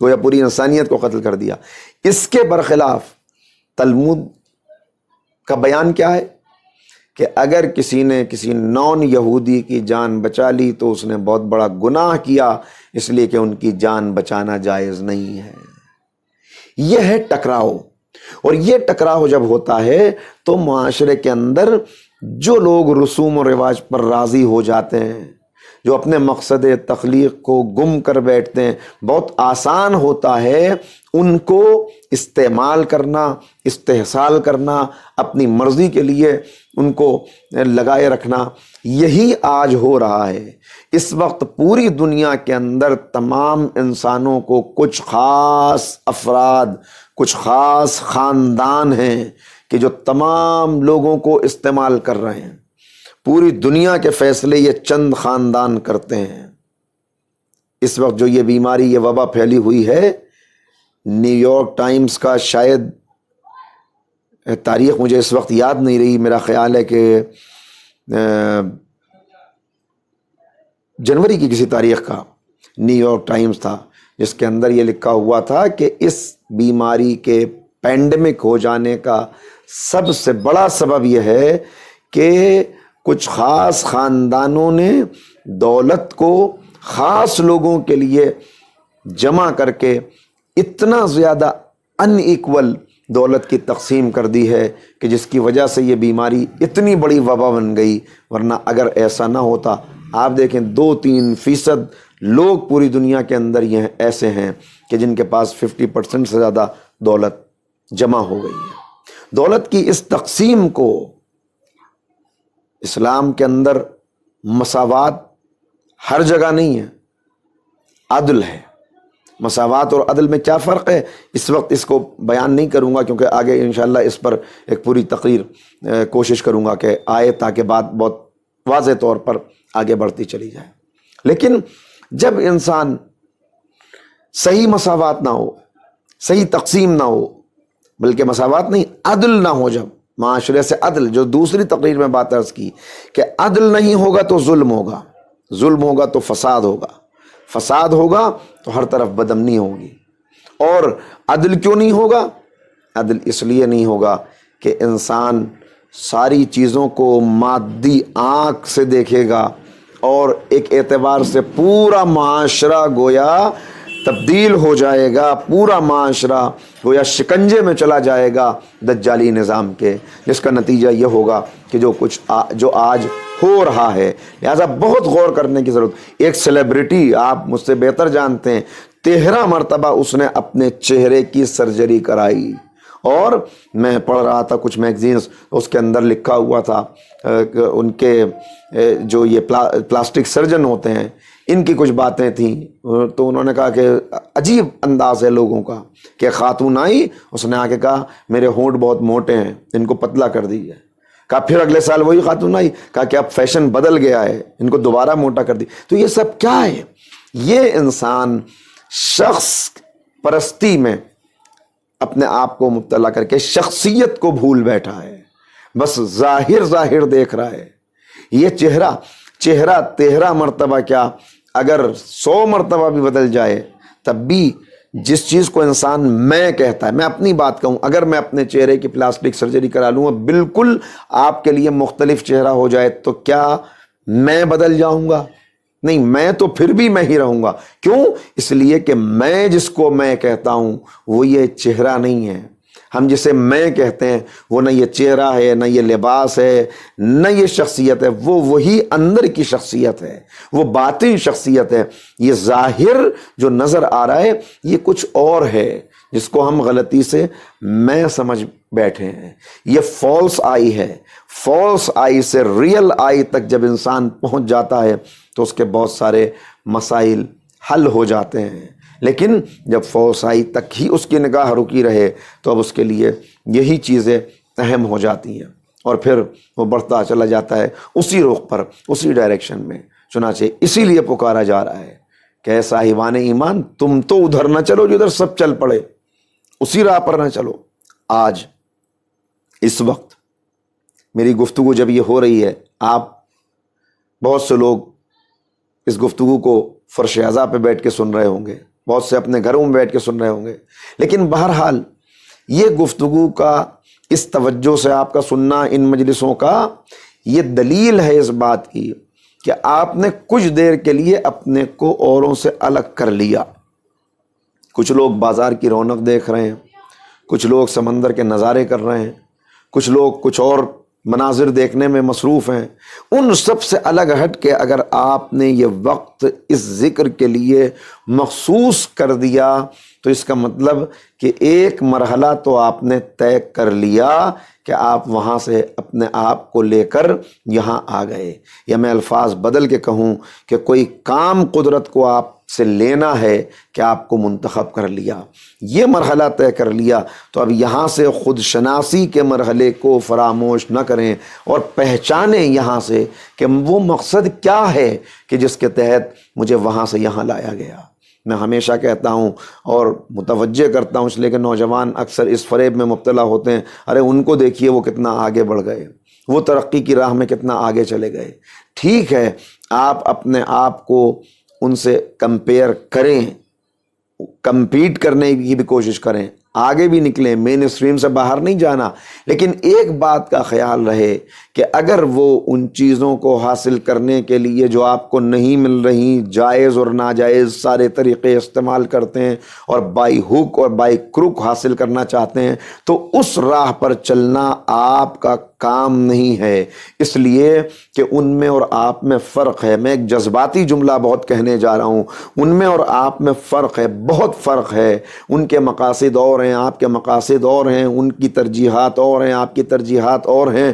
گویا پوری انسانیت کو قتل کر دیا۔ اس کے برخلاف تلمود کا بیان کیا ہے کہ اگر کسی نے کسی نان یہودی کی جان بچا لی تو اس نے بہت بڑا گناہ کیا، اس لیے کہ ان کی جان بچانا جائز نہیں ہے۔ یہ ہے ٹکراؤ، اور یہ ٹکراؤ جب ہوتا ہے تو معاشرے کے اندر جو لوگ رسوم و رواج پر راضی ہو جاتے ہیں، جو اپنے مقصد تخلیق کو گم کر بیٹھتے ہیں، بہت آسان ہوتا ہے ان کو استعمال کرنا، استحصال کرنا، اپنی مرضی کے لیے ان کو لگائے رکھنا۔ یہی آج ہو رہا ہے۔ اس وقت پوری دنیا کے اندر تمام انسانوں کو کچھ خاص افراد، کچھ خاص خاندان ہیں کہ جو تمام لوگوں کو استعمال کر رہے ہیں۔ پوری دنیا کے فیصلے یہ چند خاندان کرتے ہیں۔ اس وقت جو یہ بیماری، یہ وبا پھیلی ہوئی ہے، نیو یارک ٹائمز کا شاید تاریخ مجھے اس وقت یاد نہیں رہی، میرا خیال ہے کہ جنوری کی کسی تاریخ کا نیو یارک ٹائمز تھا، جس کے اندر یہ لکھا ہوا تھا کہ اس بیماری کے پینڈیمک ہو جانے کا سب سے بڑا سبب یہ ہے کہ کچھ خاص خاندانوں نے دولت کو خاص لوگوں کے لیے جمع کر کے اتنا زیادہ ان ایکول دولت کی تقسیم کر دی ہے کہ جس کی وجہ سے یہ بیماری اتنی بڑی وبا بن گئی. ورنہ اگر ایسا نہ ہوتا، آپ دیکھیں 2-3% لوگ پوری دنیا کے اندر یہ ایسے ہیں کہ جن کے پاس 50% سے زیادہ دولت جمع ہو گئی ہے. دولت کی اس تقسیم کو اسلام کے اندر مساوات ہر جگہ نہیں ہے، عدل ہے. مساوات اور عدل میں کیا فرق ہے اس وقت اس کو بیان نہیں کروں گا، کیونکہ آگے انشاءاللہ اس پر ایک پوری تقریر کوشش کروں گا کہ آئے، تاکہ بات بہت واضح طور پر آگے بڑھتی چلی جائے. لیکن جب انسان صحیح مساوات نہ ہو، صحیح تقسیم نہ ہو، بلکہ مساوات نہیں، عدل نہ ہو، جب معاشرے سے عدل، جو دوسری تقریر میں بات عرض کی کہ عدل نہیں ہوگا تو ظلم ہوگا، ظلم ہوگا تو فساد ہوگا، فساد ہوگا تو ہر طرف بدامنی ہوگی. اور عدل کیوں نہیں ہوگا؟ عدل اس لیے نہیں ہوگا کہ انسان ساری چیزوں کو مادی آنکھ سے دیکھے گا اور ایک اعتبار سے پورا معاشرہ گویا تبدیل ہو جائے گا، پورا معاشرہ گویا شکنجے میں چلا جائے گا دجالی نظام کے، جس کا نتیجہ یہ ہوگا کہ جو آج ہو رہا ہے. لہذا بہت غور کرنے کی ضرورت. ایک سیلیبریٹی، آپ مجھ سے بہتر جانتے ہیں، 13 مرتبہ اس نے اپنے چہرے کی سرجری کرائی. اور میں پڑھ رہا تھا کچھ میگزینز، اس کے اندر لکھا ہوا تھا کہ ان کے جو یہ پلاسٹک سرجن ہوتے ہیں، ان کی کچھ باتیں تھیں. تو انہوں نے کہا کہ عجیب انداز ہے لوگوں کا، کہ خاتون آئی، اس نے آ کے کہا میرے ہونٹ بہت موٹے ہیں، ان کو پتلا کر دیجیے. کہا پھر اگلے سال وہی خاتون آئی، کہا کہ اب فیشن بدل گیا ہے، ان کو دوبارہ موٹا کر دی. تو یہ سب کیا ہے؟ یہ انسان شخص پرستی میں اپنے آپ کو مبتلا کر کے شخصیت کو بھول بیٹھا ہے، بس ظاہر دیکھ رہا ہے. یہ چہرہ 13 مرتبہ کیا، اگر 100 مرتبہ بھی بدل جائے تب بھی جس چیز کو انسان میں کہتا ہے، میں اپنی بات کہوں، اگر میں اپنے چہرے کی پلاسٹک سرجری کرا لوں اور بالکل آپ کے لیے مختلف چہرہ ہو جائے تو کیا میں بدل جاؤں گا؟ نہیں، میں تو پھر بھی میں ہی رہوں گا. کیوں؟ اس لیے کہ میں جس کو میں کہتا ہوں وہ یہ چہرہ نہیں ہے. ہم جسے میں کہتے ہیں وہ نہ یہ چہرہ ہے، نہ یہ لباس ہے، نہ یہ شخصیت ہے. وہ وہی اندر کی شخصیت ہے، وہ باطن شخصیت ہے. یہ ظاہر جو نظر آ رہا ہے یہ کچھ اور ہے، جس کو ہم غلطی سے میں سمجھ بیٹھے ہیں. یہ فالس آئی ہے. فالس آئی سے ریئل آئی تک جب انسان پہنچ جاتا ہے تو اس کے بہت سارے مسائل حل ہو جاتے ہیں. لیکن جب فالس آئی تک ہی اس کی نگاہ رکی رہے تو اب اس کے لیے یہی چیزیں اہم ہو جاتی ہیں، اور پھر وہ بڑھتا چلا جاتا ہے اسی رخ پر، اسی ڈائریکشن میں. چنانچہ اسی لیے پکارا جا رہا ہے کہ اے صاحبان ایمان، تم تو ادھر نہ چلو جدھر سب چل پڑے، اسی راہ پر نہ چلو. آج اس وقت میری گفتگو جب یہ ہو رہی ہے، آپ بہت سے لوگ اس گفتگو کو فرش عزا پہ بیٹھ کے سن رہے ہوں گے، بہت سے اپنے گھروں میں بیٹھ کے سن رہے ہوں گے. لیکن بہرحال یہ گفتگو کا اس توجہ سے آپ کا سننا ان مجلسوں کا، یہ دلیل ہے اس بات کی کہ آپ نے کچھ دیر کے لیے اپنے کو اوروں سے الگ کر لیا. کچھ لوگ بازار کی رونق دیکھ رہے ہیں، کچھ لوگ سمندر کے نظارے کر رہے ہیں، کچھ لوگ کچھ اور مناظر دیکھنے میں مصروف ہیں. ان سب سے الگ ہٹ کے اگر آپ نے یہ وقت اس ذکر کے لیے مخصوص کر دیا تو اس کا مطلب کہ ایک مرحلہ تو آپ نے طے کر لیا کہ آپ وہاں سے اپنے آپ کو لے کر یہاں آ گئے. یا میں الفاظ بدل کے کہوں کہ کوئی کام قدرت کو آپ سے لینا ہے کہ آپ کو منتخب کر لیا، یہ مرحلہ طے کر لیا. تو اب یہاں سے خود شناسی کے مرحلے کو فراموش نہ کریں اور پہچانیں یہاں سے کہ وہ مقصد کیا ہے کہ جس کے تحت مجھے وہاں سے یہاں لایا گیا. میں ہمیشہ کہتا ہوں اور متوجہ کرتا ہوں، اس لیے کہ نوجوان اکثر اس فریب میں مبتلا ہوتے ہیں، ارے ان کو دیکھیے وہ کتنا آگے بڑھ گئے، وہ ترقی کی راہ میں کتنا آگے چلے گئے. ٹھیک ہے، آپ اپنے آپ کو ان سے کمپیئر کریں، کمپیٹ کرنے کی بھی کوشش کریں، آگے بھی نکلیں، مین اسٹریم سے باہر نہیں جانا، لیکن ایک بات کا خیال رہے کہ اگر وہ ان چیزوں کو حاصل کرنے کے لیے جو آپ کو نہیں مل رہی، جائز اور ناجائز سارے طریقے استعمال کرتے ہیں اور بائی ہک اور بائی کروک حاصل کرنا چاہتے ہیں، تو اس راہ پر چلنا آپ کا کام نہیں ہے، اس لیے کہ ان میں اور آپ میں فرق ہے۔ میں ایک جذباتی جملہ بہت کہنے جا رہا ہوں، ان میں اور آپ میں فرق ہے، بہت فرق ہے۔ ان کے مقاصد اور ہیں، آپ کے مقاصد اور ہیں، ان کی ترجیحات اور ہیں، آپ کی ترجیحات اور ہیں۔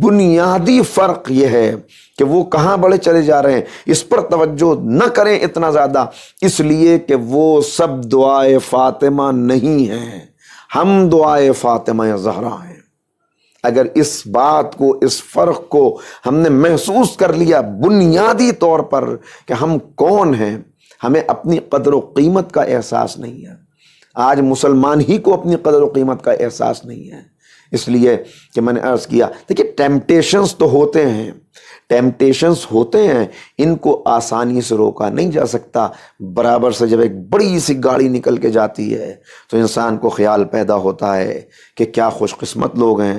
بنیادی فرق یہ ہے کہ وہ کہاں بڑے چلے جا رہے ہیں، اس پر توجہ نہ کریں اتنا زیادہ، اس لیے کہ وہ سب دعائے فاطمہ نہیں ہیں، ہم دعائے فاطمہ زہرا ہیں۔ اگر اس بات کو، اس فرق کو ہم نے محسوس کر لیا بنیادی طور پر کہ ہم کون ہیں، ہمیں اپنی قدر و قیمت کا احساس نہیں ہے۔ آج مسلمان ہی کو اپنی قدر و قیمت کا احساس نہیں ہے، اس لیے کہ میں نے عرض کیا، دیکھیے ٹیمپٹیشنز تو ہوتے ہیں، ٹیمپٹیشنز ہوتے ہیں، ان کو آسانی سے روکا نہیں جا سکتا۔ برابر سے جب ایک بڑی سی گاڑی نکل کے جاتی ہے تو انسان کو خیال پیدا ہوتا ہے کہ کیا خوش قسمت لوگ ہیں،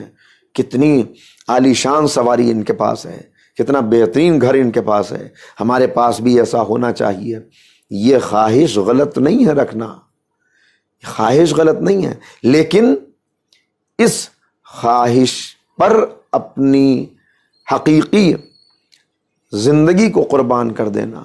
کتنی عالی شان سواری ان کے پاس ہے، کتنا بہترین گھر ان کے پاس ہے، ہمارے پاس بھی ایسا ہونا چاہیے۔ یہ خواہش غلط نہیں ہے رکھنا، خواہش غلط نہیں ہے، لیکن اس خواہش پر اپنی حقیقی زندگی کو قربان کر دینا،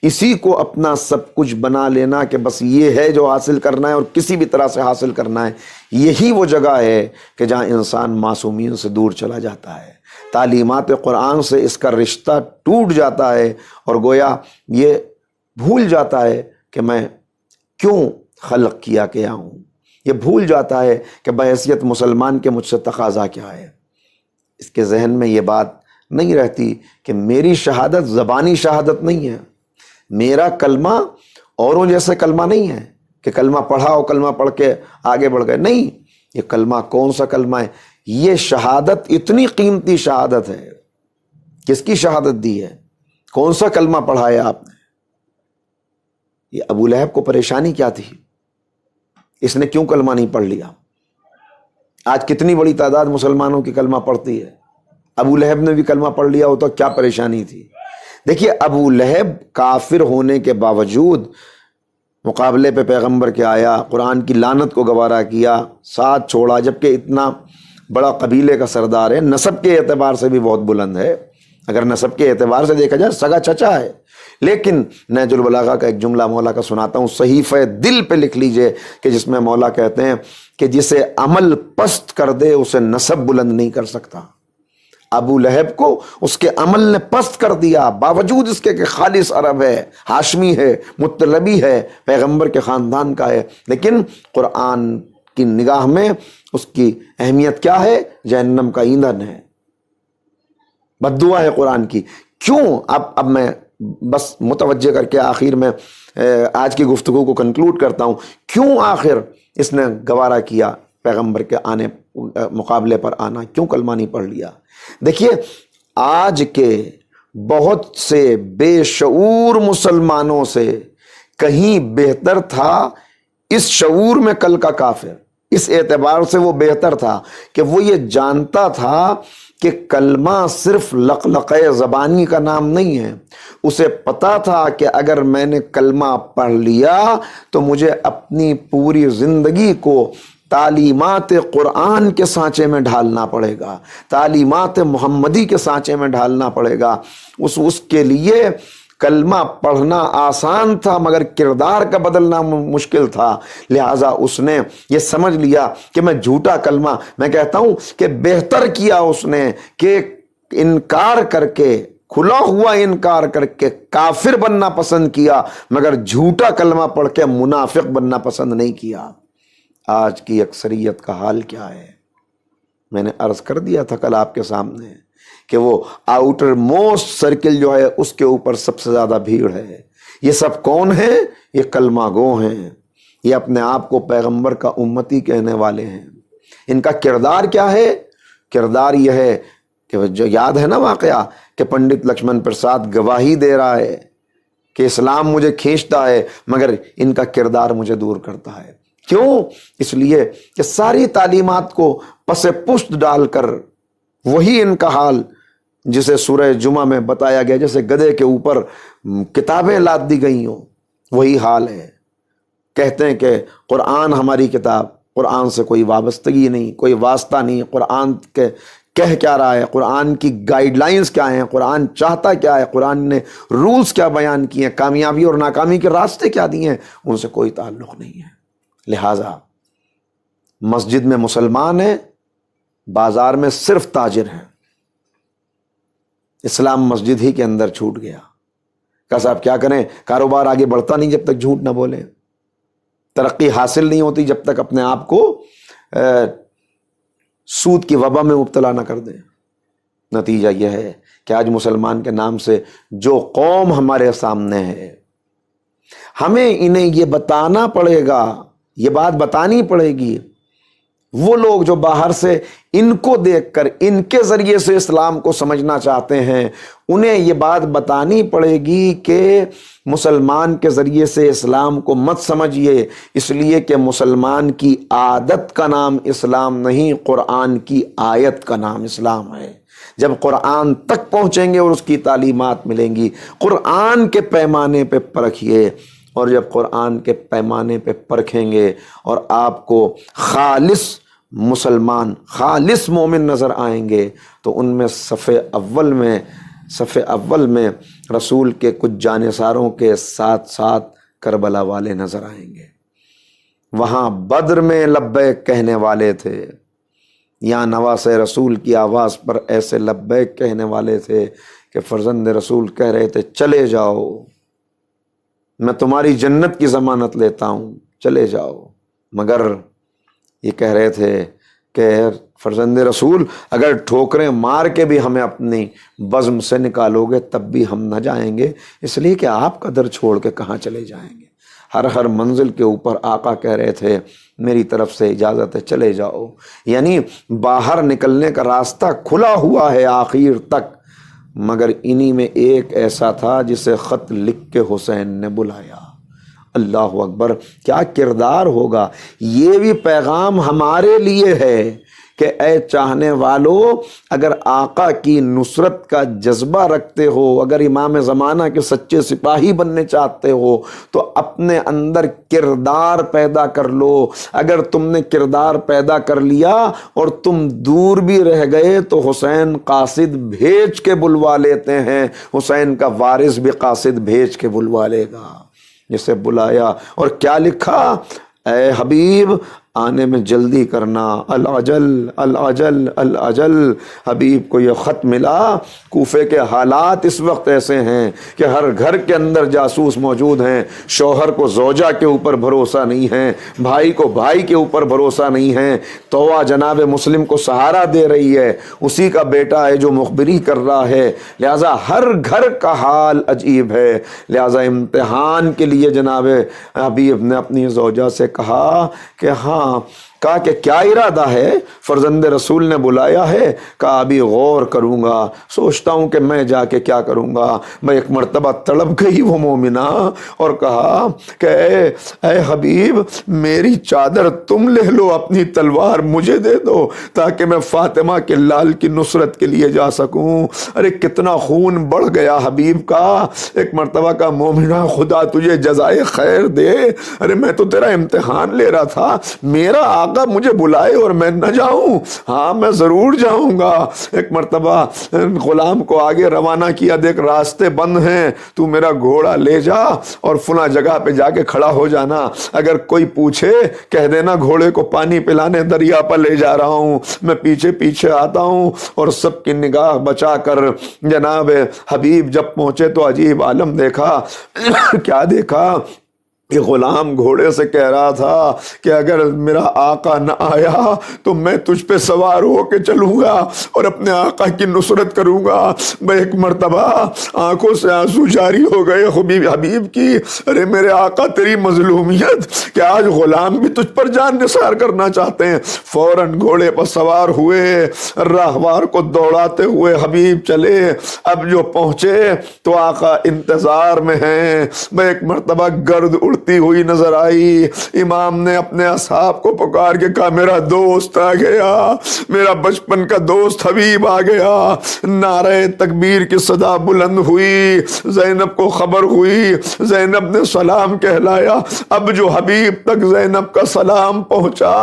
اسی کو اپنا سب کچھ بنا لینا کہ بس یہ ہے جو حاصل کرنا ہے اور کسی بھی طرح سے حاصل کرنا ہے، یہی وہ جگہ ہے کہ جہاں انسان معصومین سے دور چلا جاتا ہے، تعلیمات قرآن سے اس کا رشتہ ٹوٹ جاتا ہے اور گویا یہ بھول جاتا ہے کہ میں کیوں خلق کیا گیا ہوں، یہ بھول جاتا ہے کہ بحیثیت مسلمان کے مجھ سے تقاضا کیا ہے۔ اس کے ذہن میں یہ بات نہیں رہتی کہ میری شہادت زبانی شہادت نہیں ہے، میرا کلمہ اوروں جیسے کلمہ نہیں ہے کہ کلمہ پڑھا اور کلمہ پڑھ کے آگے بڑھ گئے، نہیں، یہ کلمہ کون سا کلمہ ہے، یہ شہادت اتنی قیمتی شہادت ہے۔ کس کی شہادت دی ہے، کون سا کلمہ پڑھا ہے آپ نے؟ یہ ابو لہب کو پریشانی کیا تھی، اس نے کیوں کلمہ نہیں پڑھ لیا؟ آج کتنی بڑی تعداد مسلمانوں کی کلمہ پڑھتی ہے، ابو لہب نے بھی کلمہ پڑھ لیا ہو تو کیا پریشانی تھی؟ دیکھیے ابو لہب کافر ہونے کے باوجود مقابلے پہ پیغمبر کے آیا، قرآن کی لعنت کو گوارا کیا، ساتھ چھوڑا، جبکہ اتنا بڑا قبیلے کا سردار ہے، نسب کے اعتبار سے بھی بہت بلند ہے، اگر نسب کے اعتبار سے دیکھا جائے سگا چچا ہے، لیکن نہج البلاغہ کا ایک جملہ مولا کا سناتا ہوں، صحیفہ دل پہ لکھ لیجئے، کہ جس میں مولا کہتے ہیں کہ جسے عمل پست کر دے اسے نسب بلند نہیں کر سکتا۔ ابو لہب کو اس کے عمل نے پست کر دیا، باوجود اس کے کہ خالص عرب ہے، ہاشمی ہے، مطلبی ہے، پیغمبر کے خاندان کا ہے، لیکن قرآن کی نگاہ میں اس کی اہمیت کیا ہے؟ جہنم کا ایندھن ہے، بد دعا ہے قرآن کی۔ کیوں؟ اب میں بس متوجہ کر کے آخر میں آج کی گفتگو کو کنکلوڈ کرتا ہوں، کیوں آخر اس نے گوارا کیا پیغمبر کے آنے مقابلے پر آنا، کیوں کلمہ نہیں پڑھ لیا؟ دیکھیے آج کے بہت سے بے شعور مسلمانوں سے کہیں بہتر تھا اس شعور میں کل کا کافر، اس اعتبار سے وہ بہتر تھا کہ وہ یہ جانتا تھا کہ کلمہ صرف لقلقہ زبانی کا نام نہیں ہے، اسے پتا تھا کہ اگر میں نے کلمہ پڑھ لیا تو مجھے اپنی پوری زندگی کو تعلیمات قرآن کے سانچے میں ڈھالنا پڑے گا، تعلیمات محمدی کے سانچے میں ڈھالنا پڑے گا۔ اس کے لیے کلمہ پڑھنا آسان تھا مگر کردار کا بدلنا مشکل تھا، لہٰذا اس نے یہ سمجھ لیا کہ میں جھوٹا کلمہ، میں کہتا ہوں کہ بہتر کیا اس نے کہ انکار کر کے، کھلا ہوا انکار کر کے کافر بننا پسند کیا، مگر جھوٹا کلمہ پڑھ کے منافق بننا پسند نہیں کیا۔ آج کی اکثریت کا حال کیا ہے؟ میں نے عرض کر دیا تھا کل آپ کے سامنے کہ وہ آؤٹر موسٹ سرکل جو ہے اس کے اوپر سب سے زیادہ بھیڑ ہے۔ یہ سب کون ہیں؟ یہ کلمہ گو ہیں، یہ اپنے آپ کو پیغمبر کا امتی کہنے والے ہیں۔ ان کا کردار کیا ہے؟ کردار یہ ہے کہ جو یاد ہے نا واقعہ کہ پنڈت لکشمن پرساد گواہی دے رہا ہے کہ اسلام مجھے کھینچتا ہے مگر ان کا کردار مجھے دور کرتا ہے۔ کیوں؟ اس لیے کہ ساری تعلیمات کو پس پشت ڈال کر وہی ان کا حال جسے سورہ جمعہ میں بتایا گیا، جیسے گدھے کے اوپر کتابیں لاد دی گئی ہوں، وہی حال ہے۔ کہتے ہیں کہ قرآن ہماری کتاب، قرآن سے کوئی وابستگی نہیں، کوئی واسطہ نہیں، قرآن کے کہہ کیا رہا ہے، قرآن کی گائیڈ لائنز کیا ہیں، قرآن چاہتا کیا ہے، قرآن نے رولز کیا بیان کیے ہیں، کامیابی اور ناکامی کے راستے کیا دیے ہیں، ان سے کوئی تعلق نہیں ہے۔ لہٰذا مسجد میں مسلمان ہے، بازار میں صرف تاجر ہیں۔ اسلام مسجد ہی کے اندر چھوٹ گیا۔ کہ صاحب کیا کریں، کاروبار آگے بڑھتا نہیں جب تک جھوٹ نہ بولیں، ترقی حاصل نہیں ہوتی جب تک اپنے آپ کو سود کی وبا میں مبتلا نہ کر دیں۔ نتیجہ یہ ہے کہ آج مسلمان کے نام سے جو قوم ہمارے سامنے ہے، ہمیں انہیں یہ بتانا پڑے گا، یہ بات بتانی پڑے گی۔ وہ لوگ جو باہر سے ان کو دیکھ کر ان کے ذریعے سے اسلام کو سمجھنا چاہتے ہیں، انہیں یہ بات بتانی پڑے گی کہ مسلمان کے ذریعے سے اسلام کو مت سمجھیے، اس لیے کہ مسلمان کی عادت کا نام اسلام نہیں، قرآن کی آیت کا نام اسلام ہے۔ جب قرآن تک پہنچیں گے اور اس کی تعلیمات ملیں گی، قرآن کے پیمانے پہ پرکھیے، اور جب قرآن کے پیمانے پہ پرکھیں گے اور آپ کو خالص مسلمان، خالص مومن نظر آئیں گے، تو ان میں صف اول میں رسول کے کچھ جانثاروں کے ساتھ ساتھ کربلا والے نظر آئیں گے۔ وہاں بدر میں لبیک کہنے والے تھے، یہاں نواسے رسول کی آواز پر ایسے لبیک کہنے والے تھے کہ فرزند رسول کہہ رہے تھے چلے جاؤ، میں تمہاری جنت کی ضمانت لیتا ہوں، چلے جاؤ، مگر یہ کہہ رہے تھے کہ فرزند رسول اگر ٹھوکریں مار کے بھی ہمیں اپنی بزم سے نکالو گے تب بھی ہم نہ جائیں گے، اس لیے کہ آپ کا در چھوڑ کے کہاں چلے جائیں گے۔ ہر منزل کے اوپر آقا کہہ رہے تھے میری طرف سے اجازت ہے، چلے جاؤ، یعنی باہر نکلنے کا راستہ کھلا ہوا ہے آخر تک۔ مگر انہی میں ایک ایسا تھا جسے خط لکھ کے حسین نے بلایا۔ اللہ اکبر، کیا کردار ہوگا! یہ بھی پیغام ہمارے لیے ہے کہ اے چاہنے والو، اگر آقا کی نصرت کا جذبہ رکھتے ہو، اگر امام زمانہ کے سچے سپاہی بننے چاہتے ہو تو اپنے اندر کردار پیدا کر لو۔ اگر تم نے کردار پیدا کر لیا اور تم دور بھی رہ گئے تو حسین قاصد بھیج کے بلوا لیتے ہیں، حسین کا وارث بھی قاصد بھیج کے بلوا لے گا۔ جسے بلایا اور کیا لکھا، اے حبیب آنے میں جلدی کرنا، العجل العجل العجل۔ حبیب کو یہ خط ملا۔ کوفے کے حالات اس وقت ایسے ہیں کہ ہر گھر کے اندر جاسوس موجود ہیں، شوہر کو زوجہ کے اوپر بھروسہ نہیں ہے، بھائی کو بھائی کے اوپر بھروسہ نہیں ہے، توبہ جناب مسلم کو سہارا دے رہی ہے، اسی کا بیٹا ہے جو مخبری کر رہا ہے، لہٰذا ہر گھر کا حال عجیب ہے۔ لہٰذا امتحان کے لیے جناب حبیب نے اپنی زوجہ سے کہا کہ ہاں، کہا کہ کیا ارادہ ہے؟ فرزند رسول نے بلایا ہے، کہا ابھی غور کروں گا، سوچتا ہوں کہ میں جا کے کیا کروں گا۔ میں ایک مرتبہ تڑپ گئی وہ مومنہ اور کہا کہ اے حبیب میری چادر تم لے لو، اپنی تلوار مجھے دے دو تاکہ میں فاطمہ کے لال کی نصرت کے لیے جا سکوں۔ ارے کتنا خون بڑھ گیا حبیب کا۔ ایک مرتبہ کا مومنہ خدا تجھے جزائے خیر دے، ارے میں تو تیرا امتحان لے رہا تھا، میرا آقا مجھے بلائے اور میں نہ جاؤں؟ ہاں میں ضرور جاؤں گا۔ ایک مرتبہ غلام کو آگے روانہ کیا، دیکھ راستے بند ہیں، تو میرا گھوڑا لے جا اور فلاں جگہ پہ جا کے کھڑا ہو جانا، اگر کوئی پوچھے کہہ دینا گھوڑے کو پانی پلانے دریا پر لے جا رہا ہوں، میں پیچھے پیچھے آتا ہوں۔ اور سب کی نگاہ بچا کر جناب حبیب جب پہنچے تو عجیب عالم دیکھا۔ کیا دیکھا یہ غلام گھوڑے سے کہہ رہا تھا کہ اگر میرا آقا نہ آیا تو میں تجھ پہ سوار ہو کے چلوں گا اور اپنے آقا کی نصرت کروں گا۔ میں ایک مرتبہ آنکھوں سے آنسو جاری ہو گئے حبیب کی، ارے میرے آقا تیری مظلومیت کہ آج غلام بھی تجھ پر جان نثار کرنا چاہتے ہیں۔ فوراً گھوڑے پر سوار ہوئے، راہوار کو دوڑاتے ہوئے حبیب چلے۔ اب جو پہنچے تو آقا انتظار میں ہیں۔ میں ایک مرتبہ گرد اڑتی ہوئی نظر آئی، امام نے اپنے اصحاب کو پکار کے کہا میرا دوست آ گیا، میرا بچپن کا دوست حبیب آ گیا۔ نعرہ تکبیر کی صدا بلند ہوئی، زینب کو خبر ہوئی، زینب نے سلام کہلایا۔ اب جو حبیب تک زینب کا سلام پہنچا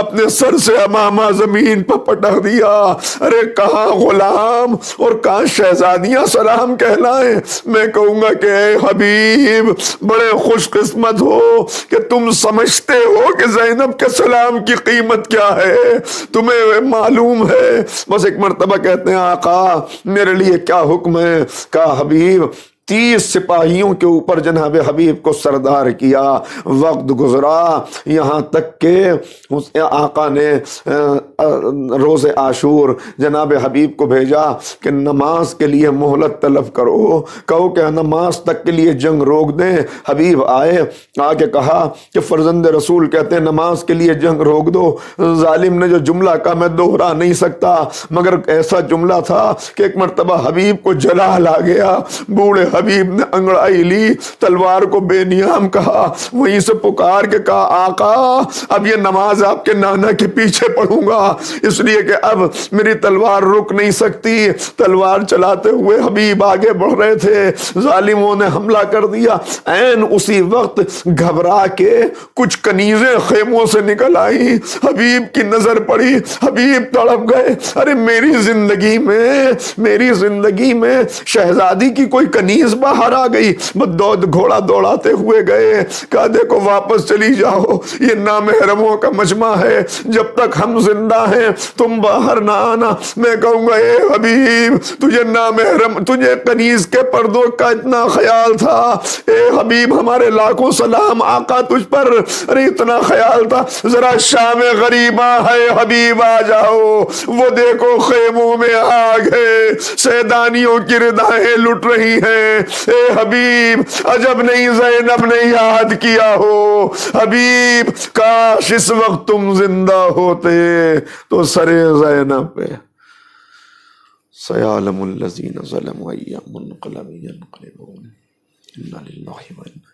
اپنے سر سے امامہ زمین پر پٹک دیا، ارے کہاں غلام اور کہاں شہزادیاں سلام کہلائیں؟ میں کہوں گا کہ اے حبیب بڑے خوش قسمت ہو کہ تم سمجھتے ہو کہ زینب کے سلام کی قیمت کیا ہے، تمہیں معلوم ہے۔ بس ایک مرتبہ کہتے ہیں آقا میرے لیے کیا حکم ہے؟ کہا حبیب 30 سپاہیوں کے اوپر جناب حبیب کو سردار کیا۔ وقت گزرا یہاں تک کہ آقا نے روز عاشور جناب حبیب کو بھیجا کہ نماز کے لیے مہلت طلب کرو، کہو کہ نماز تک کے لیے جنگ روک دیں۔ حبیب آئے، آ کے کہا کہ فرزند رسول کہتے ہیں نماز کے لیے جنگ روک دو۔ ظالم نے جو جملہ کہا میں دوہرا نہیں سکتا، مگر ایسا جملہ تھا کہ ایک مرتبہ حبیب کو جلال آ گیا۔ بوڑھے حبیب نے انگڑائی لی، تلوار کو بے نیام کہا، وہیں سے پکار کے کہا آقا اب یہ نماز آپ کے نانا کے پیچھے پڑھوں گا، اس لیے کہ اب میری تلوار رک نہیں سکتی۔ تلوار چلاتے ہوئے حبیب آگے بڑھ رہے تھے، ظالموں نے حملہ کر دیا۔ عین اسی وقت گھبرا کے کچھ کنیزیں خیموں سے نکل آئیں، حبیب کی نظر پڑی، حبیب تڑپ گئے، ارے میری زندگی میں شہزادی کی کوئی کنیز باہر آ گئی۔ گھوڑا دوڑاتے ہوئے گئے، کہا دیکھو واپس چلی جاؤ، یہ نامحرموں کا مجمع ہے، جب تک ہم زندہ ہیں تم باہر نہ آنا۔ میں کہوں گا اے حبیب تجھے کنیز کے پردوں کا اتنا خیال تھا، اے حبیب ہمارے لاکھوں سلام آقا تجھ پر، ارے اتنا خیال تھا، ذرا شام غریباں ہے حبیب آ جاؤ، وہ دیکھو خیموں میں آگ ہے، سیدانیوں کی ردائیں لٹ رہی ہیں۔ اے حبیب عجب نہیں زینب نے یاد کیا ہو، حبیب کاش اس وقت تم زندہ ہوتے تو سرے زینب پہ سیعلم الذین ظلموا ای منقلب ینقلبون انا للہ و انا